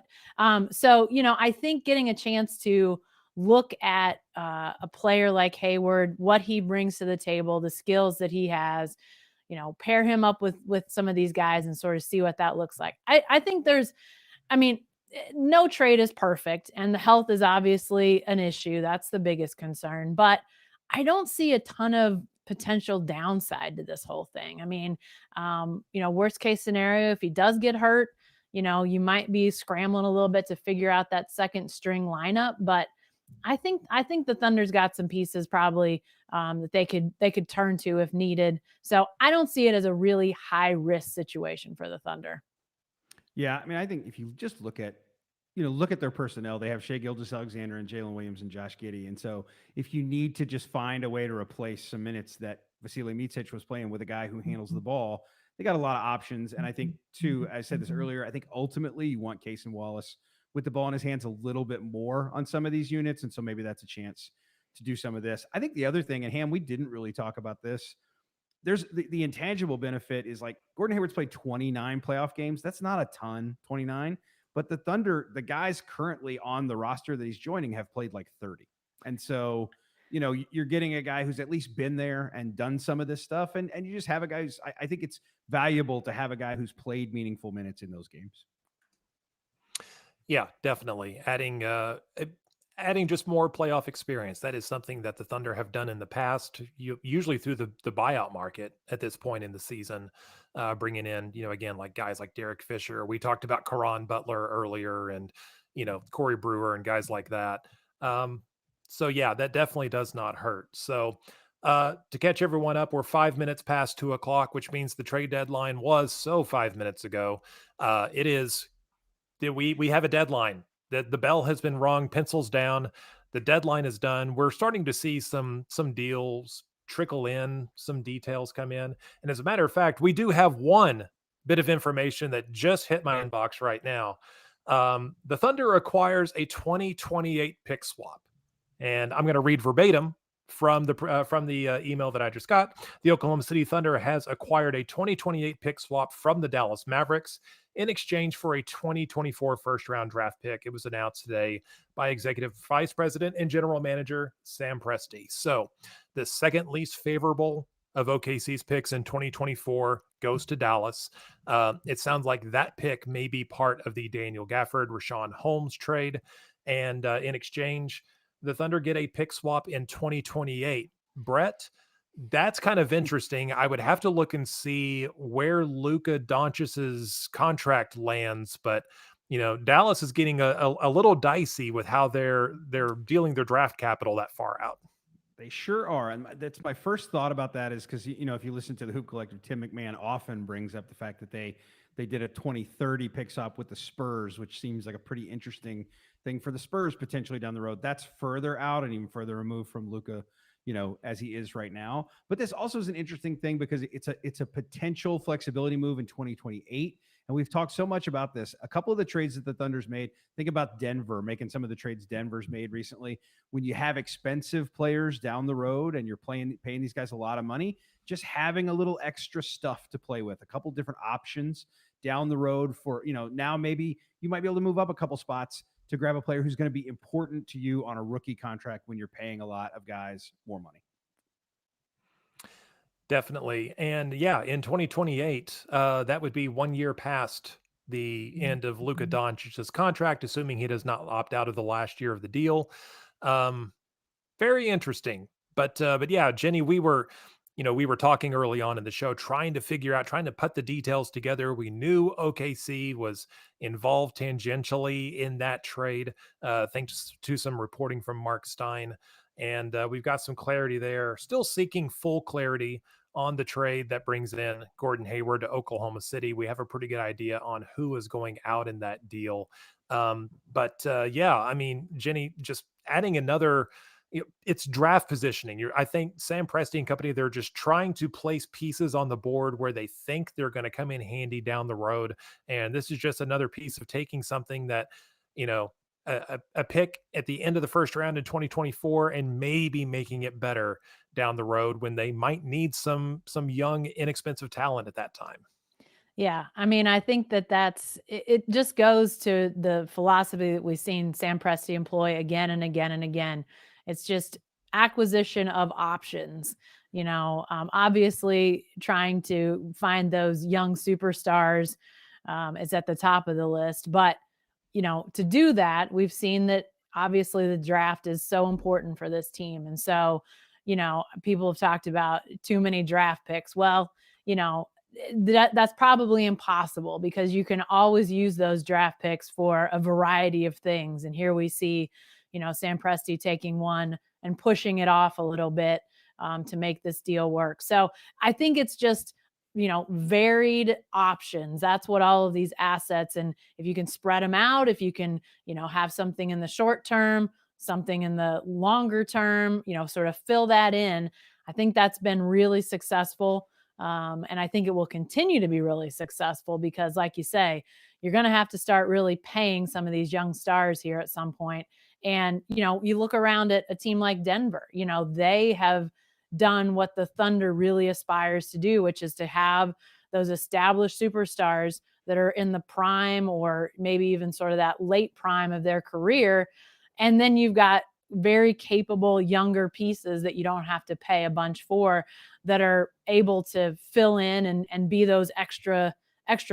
So, I think getting a chance to look at a player like Hayward, what he brings to the table, the skills that he has, pair him up with some of these guys and sort of see what that looks like. I think no trade is perfect, and the health is obviously an issue. That's the biggest concern, but I don't see a ton of potential downside to this whole thing. I mean, worst case scenario, if he does get hurt, you might be scrambling a little bit to figure out that second string lineup, but I think the Thunder's got some pieces probably that they could turn to if needed. So I don't see it as a really high risk situation for the Thunder. Yeah, I mean, I think if you just look at their personnel, they have Shea Gilgeous-Alexander and Jalen Williams and Josh Giddey. And so if you need to just find a way to replace some minutes that Vasilij Micic was playing with a guy who handles the ball, they got a lot of options. And I think too, I said this earlier, I think ultimately you want Cason Wallace with the ball in his hands a little bit more on some of these units. And so maybe that's a chance to do some of this. I think the other thing, and Hamm, we didn't really talk about this. There's the intangible benefit is like Gordon Hayward's played 29 playoff games. That's not a ton, 29. But the Thunder, the guys currently on the roster that he's joining have played like 30. And so you're getting a guy who's at least been there and done some of this stuff. And you just have a guy who's, I think it's valuable to have a guy who's played meaningful minutes in those games. Yeah, definitely. Adding just more playoff experience. That is something that the Thunder have done in the past, usually through the buyout market at this point in the season, bringing in, again, like guys like Derek Fisher. We talked about Caron Butler earlier, and, Corey Brewer and guys like that. So yeah, that definitely does not hurt. So to catch everyone up, we're 5 minutes past 2 o'clock, which means the trade deadline was 5 minutes ago. It is we have a deadline. The bell has been rung, pencils down. The deadline is done. We're starting to see some deals trickle in, some details come in. And as a matter of fact, we do have one bit of information that just hit my inbox right now. The Thunder acquires a 2028 pick swap. And I'm going to read verbatim from the email that I just got. The Oklahoma City Thunder has acquired a 2028 pick swap from the Dallas Mavericks in exchange for a 2024 first-round draft pick. It was announced today by Executive Vice President and General Manager Sam Presti. So the second least favorable of OKC's picks in 2024 goes to Dallas. It sounds like that pick may be part of the Daniel Gafford, Rashawn Holmes trade. And in exchange, the Thunder get a pick swap in 2028. Brett, that's kind of interesting. I would have to look and see where Luka Doncic's contract lands, but Dallas is getting a little dicey with how they're dealing their draft capital that far out. They sure are. And that's my first thought about that, is because, if you listen to the Hoop Collective, Tim McMahon often brings up the fact that they did a 2030 pick swap with the Spurs, which seems like a pretty interesting thing for the Spurs potentially down the road. That's further out and even further removed from Luka, as he is right now. But this also is an interesting thing because it's a potential flexibility move in 2028. And we've talked so much about this. A couple of the trades that the Thunder's made, think about Denver making some of the trades Denver's made recently. When you have expensive players down the road and you're paying these guys a lot of money, just having a little extra stuff to play with, a couple different options down the road for, now maybe you might be able to move up a couple spots to grab a player who's going to be important to you on a rookie contract when you're paying a lot of guys more money. Definitely. And yeah, in 2028, that would be 1 year past the end of Luka Doncic's contract, assuming he does not opt out of the last year of the deal. Very interesting. But yeah, Jenny, we were talking early on in the show, trying to put the details together. We knew OKC was involved tangentially in that trade, thanks to some reporting from Mark Stein. And we've got some clarity there. Still seeking full clarity on the trade that brings in Gordon Hayward to Oklahoma City. We have a pretty good idea on who is going out in that deal. But yeah, I mean, Jenny, just adding another, it's draft positioning. I think Sam Presti and company, they're just trying to place pieces on the board where they think they're going to come in handy down the road. And this is just another piece of taking something that, a pick at the end of the first round in 2024 and maybe making it better down the road when they might need some young, inexpensive talent at that time. Yeah. I mean, I think it just goes to the philosophy that we've seen Sam Presti employ again and again and again. It's just acquisition of options, obviously trying to find those young superstars is at the top of the list. But, to do that, we've seen that obviously the draft is so important for this team. And so, people have talked about too many draft picks. Well, that's probably impossible because you can always use those draft picks for a variety of things. And here we see, Sam Presti taking one and pushing it off a little bit to make this deal work. So I think it's just, varied options. That's what all of these assets. And if you can spread them out, if you can, have something in the short term, something in the longer term, sort of fill that in. I think that's been really successful. And I think it will continue to be really successful because, like you say, you're going to have to start really paying some of these young stars here at some point. And, you look around at a team like Denver, they have done what the Thunder really aspires to do, which is to have those established superstars that are in the prime or maybe even sort of that late prime of their career. And then you've got very capable younger pieces that you don't have to pay a bunch for, that are able to fill in and be those extra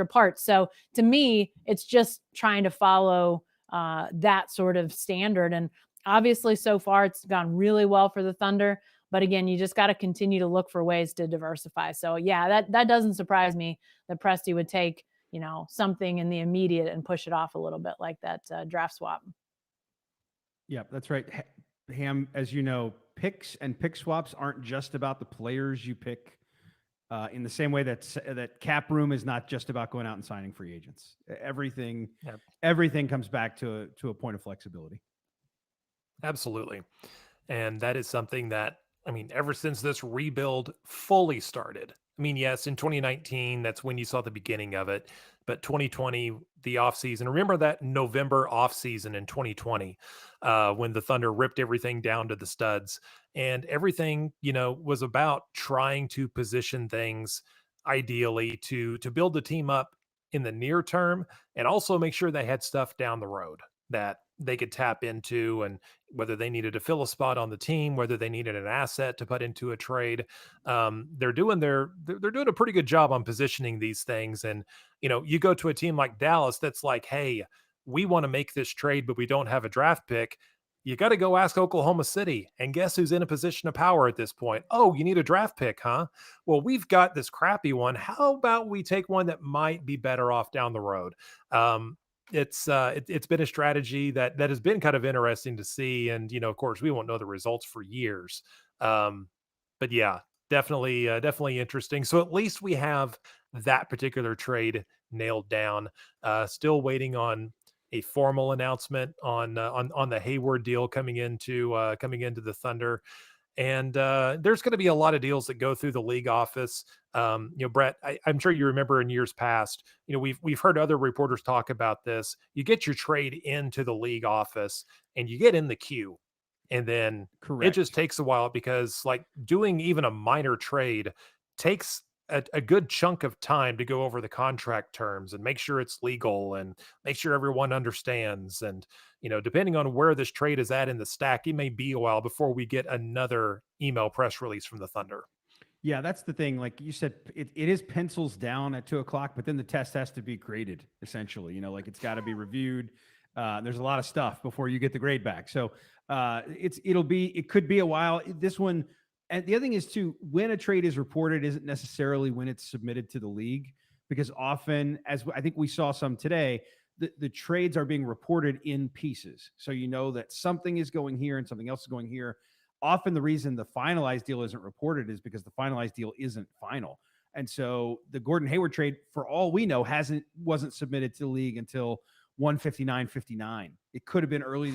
parts. So to me, it's just trying to follow that sort of standard. And obviously, so far, it's gone really well for the Thunder. But again, you just got to continue to look for ways to diversify. So yeah, that doesn't surprise me that Presti would take, something in the immediate and push it off a little bit, like that draft swap. Yeah, that's right. Hamm, as you know, picks and pick swaps aren't just about the players you pick. In the same way that cap room is not just about going out and signing free agents. Everything comes back to a point of flexibility. Absolutely. And that is something that, ever since this rebuild fully started, yes, in 2019, that's when you saw the beginning of it. But 2020, the offseason, remember that November offseason in 2020, when the Thunder ripped everything down to the studs, and everything, was about trying to position things ideally to build the team up in the near term, and also make sure they had stuff down the road that they could tap into, and whether they needed to fill a spot on the team, whether they needed an asset to put into a trade. They're doing a pretty good job on positioning these things. And, you go to a team like Dallas that's like, hey, we want to make this trade, but we don't have a draft pick. You got to go ask Oklahoma City, and guess who's in a position of power at this point? Oh, you need a draft pick, huh? Well, we've got this crappy one. How about we take one that might be better off down the road? It's been a strategy that has been kind of interesting to see. And, of course, we won't know the results for years. But yeah, definitely interesting. So at least we have that particular trade nailed down. Still waiting on a formal announcement on the Hayward deal coming into the Thunder. And there's going to be a lot of deals that go through the league office. Brett, I'm sure you remember in years past, we've heard other reporters talk about this. You get your trade into the league office and you get in the queue. And then it just takes a while, because like doing even a minor trade takes a good chunk of time to go over the contract terms and make sure it's legal and make sure everyone understands. And, depending on where this trade is at in the stack, it may be a while before we get another email press release from the Thunder. Yeah, that's the thing. Like you said, it is pencils down at 2:00, but then the test has to be graded, essentially. Like it's got to be reviewed. There's a lot of stuff before you get the grade back. So it could be a while. This one, and the other thing is too, when a trade is reported isn't necessarily when it's submitted to the league, because often, as I think we saw some today, the trades are being reported in pieces. So that something is going here and something else is going here. Often the reason the finalized deal isn't reported is because the finalized deal isn't final. And so the Gordon Hayward trade, for all we know, wasn't submitted to the league until 1:59:59. It could have been earlier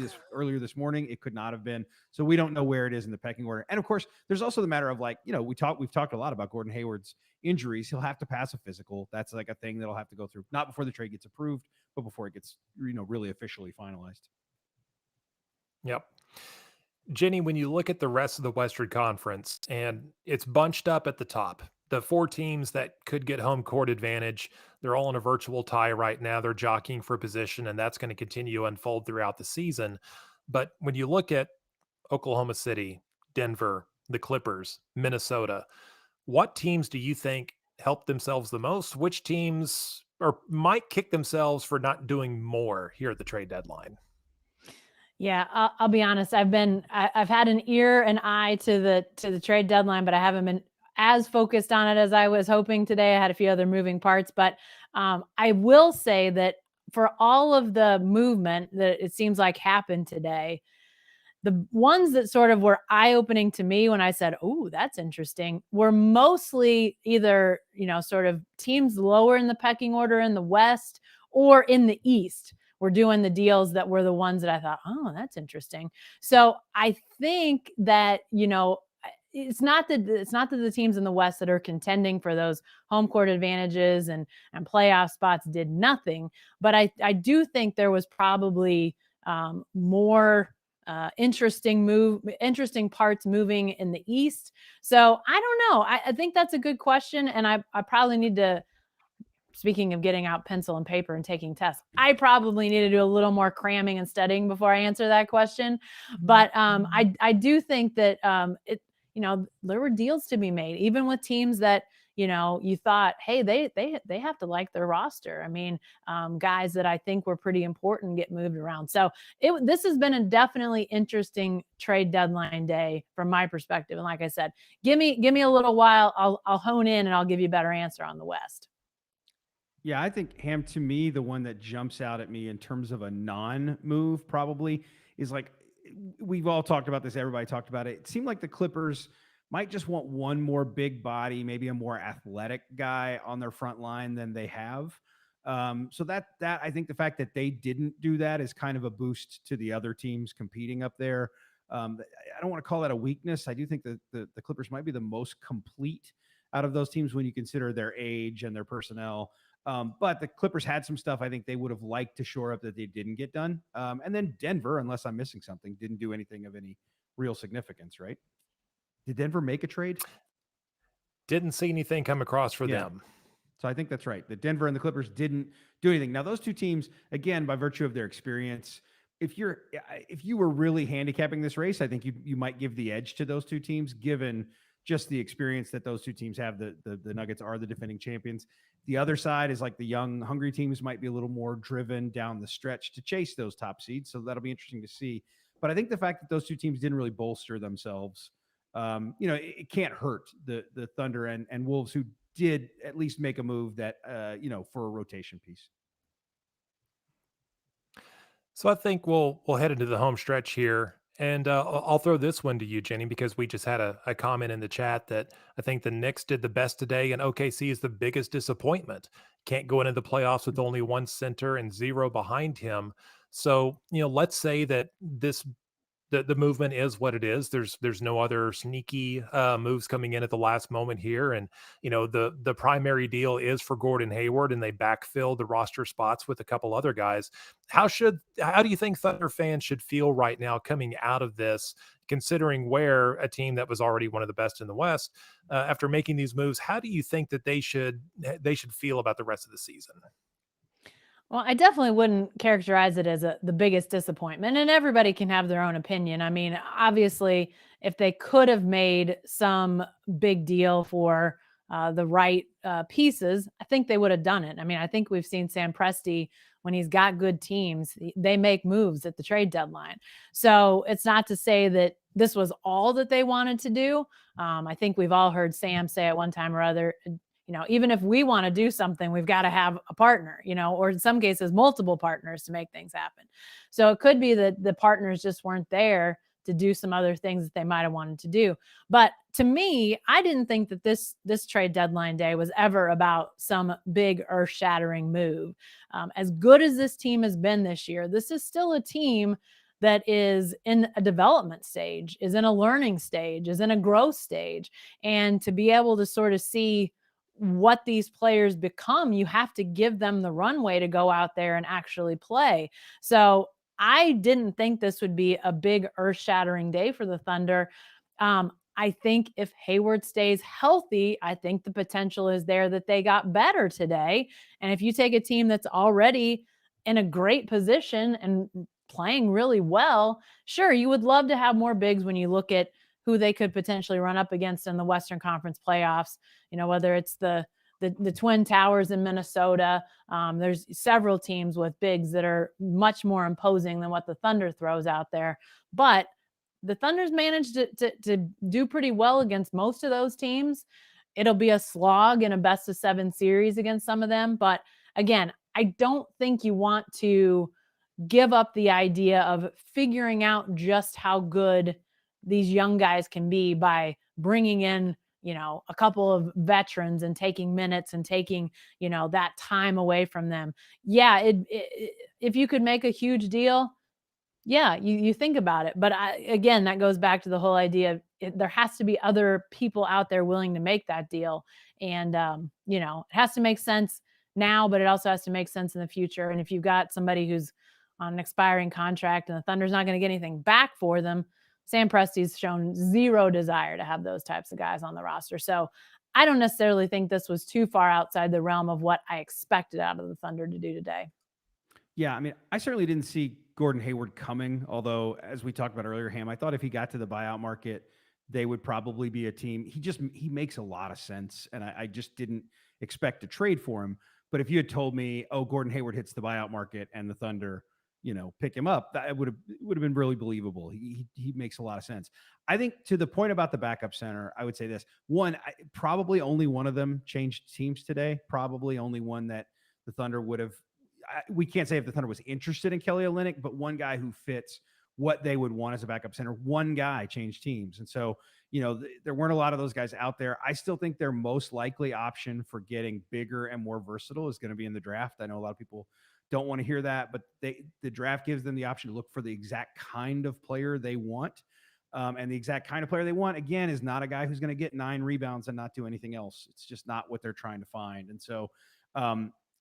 this morning. It could not have been. So we don't know where it is in the pecking order. And of course, there's also the matter of we've talked a lot about Gordon Hayward's injuries. He'll have to pass a physical. That's like a thing that'll have to go through, not before the trade gets approved, but before it gets, really officially finalized. Yep. Jenny, when you look at the rest of the Western Conference, and it's bunched up at the top, the four teams that could get home court advantage, they're all in a virtual tie right now. They're jockeying for position, and that's going to continue to unfold throughout the season. But when you look at Oklahoma City, Denver, the Clippers, Minnesota, what teams do you think help themselves the most? Which teams or might kick themselves for not doing more here at the trade deadline? Yeah, I'll be honest. I've had an ear and eye to the trade deadline, but I haven't been as focused on it as I was hoping today. I had a few other moving parts, but I will say that for all of the movement that it seems like happened today, the ones that sort of were eye-opening to me when I said, "Oh, that's interesting," were mostly either, sort of teams lower in the pecking order in the West or in the East. We're doing the deals that were the ones that I thought, "Oh, that's interesting." So I think that, it's not that the teams in the West that are contending for those home court advantages and playoff spots did nothing, but I do think there was probably more interesting parts moving in the East. So I don't know. I think that's a good question, and I probably need to speaking of getting out pencil and paper and taking tests, I probably need to do a little more cramming and studying before I answer that question. But I do think that there were deals to be made, even with teams that, you thought, hey, they have to like their roster. I mean, guys that I think were pretty important get moved around. So this has been a definitely interesting trade deadline day from my perspective. And like I said, give me a little while. I'll hone in and I'll give you a better answer on the West. Yeah, I think Ham, to me, the one that jumps out at me in terms of a non-move probably is like, we've all talked about this. Everybody talked about it. It seemed like the Clippers might just want one more big body, maybe a more athletic guy on their front line than they have. So that I think the fact that they didn't do that is kind of a boost to the other teams competing up there. I don't want to call that a weakness. I do think that the Clippers might be the most complete out of those teams when you consider their age and their personnel. But the Clippers had some stuff I think they would have liked to shore up that they didn't get done. And then Denver, unless I'm missing something, didn't do anything of any real significance, right? Did Denver make a trade? Didn't see anything come across for them. So I think that's right. The Denver and the Clippers didn't do anything. Now, those two teams, again, by virtue of their experience, if you were really handicapping this race, I think you might give the edge to those two teams, given just the experience that those two teams have. The Nuggets are the defending champions. The other side is like the young, hungry teams might be a little more driven down the stretch to chase those top seeds. So that'll be interesting to see. But I think the fact that those two teams didn't really bolster themselves, it can't hurt the Thunder and Wolves, who did at least make a move that, for a rotation piece. So I think we'll head into the home stretch here. And I'll throw this one to you, Jenny, because we just had a comment in the chat that I think the Knicks did the best today, and OKC is the biggest disappointment. Can't go into the playoffs with only one center and zero behind him. So, let's say that the movement is what it is. There's no other sneaky moves coming in at the last moment here. And, the primary deal is for Gordon Hayward, and they backfill the roster spots with a couple other guys. How do you think Thunder fans should feel right now coming out of this, considering where a team that was already one of the best in the West, after making these moves, how do you think that they should feel about the rest of the season? Well, I definitely wouldn't characterize it as the biggest disappointment, and everybody can have their own opinion. I mean, obviously, if they could have made some big deal for the right pieces, I think they would have done it. I mean, I think we've seen Sam Presti, when he's got good teams, they make moves at the trade deadline. So it's not to say that this was all that they wanted to do. I think we've all heard Sam say at one time or other, even if we want to do something, we've got to have a partner, or in some cases, multiple partners to make things happen. So it could be that the partners just weren't there to do some other things that they might have wanted to do. But to me, I didn't think that this trade deadline day was ever about some big earth-shattering move. As good as this team has been this year, this is still a team that is in a development stage, is in a learning stage, is in a growth stage. And to be able to sort of see what these players become, you have to give them the runway to go out there and actually play. So I didn't think this would be a big earth-shattering day for the Thunder. I think if Hayward stays healthy, I think the potential is there that they got better today. And if you take a team that's already in a great position and playing really well, sure, you would love to have more bigs when you look at who they could potentially run up against in the Western Conference playoffs, whether it's the Twin Towers in Minnesota. There's several teams with bigs that are much more imposing than what the Thunder throws out there. But the Thunder's managed to do pretty well against most of those teams. It'll be a slog in a best-of-7 series against some of them. But again, I don't think you want to give up the idea of figuring out just how good these young guys can be by bringing in, a couple of veterans and taking minutes and taking, that time away from them. Yeah, if you could make a huge deal, yeah, you think about it. But again, that goes back to the whole idea of there has to be other people out there willing to make that deal. And, it has to make sense now, but it also has to make sense in the future. And if you've got somebody who's on an expiring contract and the Thunder's not going to get anything back for them, Sam Presti's shown zero desire to have those types of guys on the roster. So I don't necessarily think this was too far outside the realm of what I expected out of the Thunder to do today. Yeah, I mean, I certainly didn't see Gordon Hayward coming, although as we talked about earlier, Ham, I thought if he got to the buyout market, they would probably be a team. He makes a lot of sense, and I just didn't expect to trade for him. But if you had told me, oh, Gordon Hayward hits the buyout market and the Thunder, pick him up, that would have been really believable. He makes a lot of sense. I think to the point about the backup center, I would say this: one, probably only one of them changed teams today. Probably only one that the Thunder would have. We can't say if the Thunder was interested in Kelly Olynyk, but one guy who fits what they would want as a backup center. One guy changed teams. And so, there weren't a lot of those guys out there. I still think their most likely option for getting bigger and more versatile is going to be in the draft. I know a lot of people don't want to hear that, but the draft gives them the option to look for the exact kind of player they want. And the exact kind of player they want, again, is not a guy who's going to get 9 rebounds and not do anything else. It's just not what they're trying to find. And so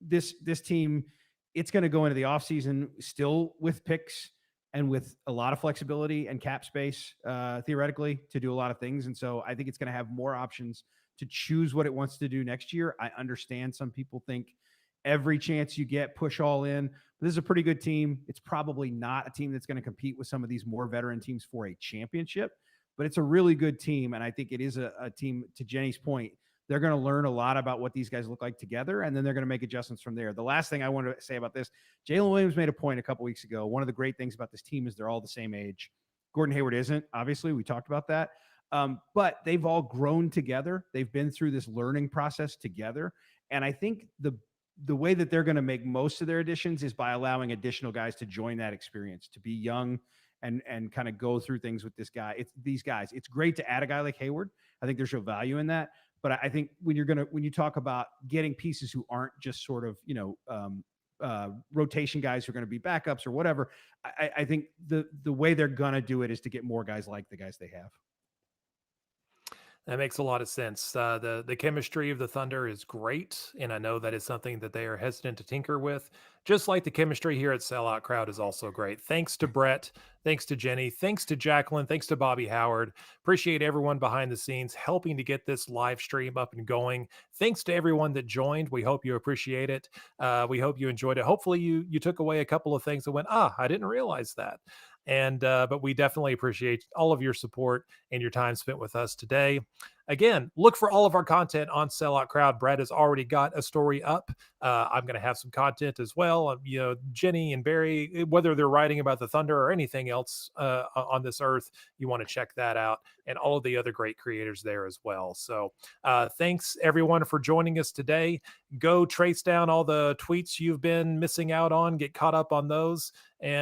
this team, it's going to go into the offseason still with picks and with a lot of flexibility and cap space, theoretically, to do a lot of things. And so I think it's going to have more options to choose what it wants to do next year. I understand some people think every chance you get, push all in. But this is a pretty good team. It's probably not a team that's going to compete with some of these more veteran teams for a championship, but it's a really good team. And I think it is a team, to Jenny's point, they're going to learn a lot about what these guys look like together, and then they're going to make adjustments from there. The last thing I want to say about this, Jalen Williams made a point a couple weeks ago. One of the great things about this team is they're all the same age. Gordon Hayward isn't, obviously. We talked about that. But they've all grown together. They've been through this learning process together. And I think the way that they're going to make most of their additions is by allowing additional guys to join that experience, to be young and kind of go through things with these guys. It's great to add a guy like Hayward. I think there's real value in that. But I think when you talk about getting pieces who aren't just sort of, rotation guys who are going to be backups or whatever, I think the way they're going to do it is to get more guys like the guys they have. That makes a lot of sense. The chemistry of the Thunder is great, and I know that is something that they are hesitant to tinker with. Just like the chemistry here at Sellout Crowd is also great. Thanks to Brett, thanks to Jenny, thanks to Jacqueline, thanks to Bobby Howard. Appreciate everyone behind the scenes helping to get this live stream up and going. Thanks to everyone that joined. We hope you appreciate it. We hope you enjoyed it. Hopefully you took away a couple of things that went, I didn't realize that. And but we definitely appreciate all of your support and your time spent with us today. Again, look for all of our content on Sellout Crowd. Brad has already got a story up. I'm going to have some content as well. Jenny and Barry, whether they're writing about the Thunder or anything else on this earth, you want to check that out, and all of the other great creators there as well. So thanks everyone for joining us today. Go trace down all the tweets you've been missing out on, get caught up on those. And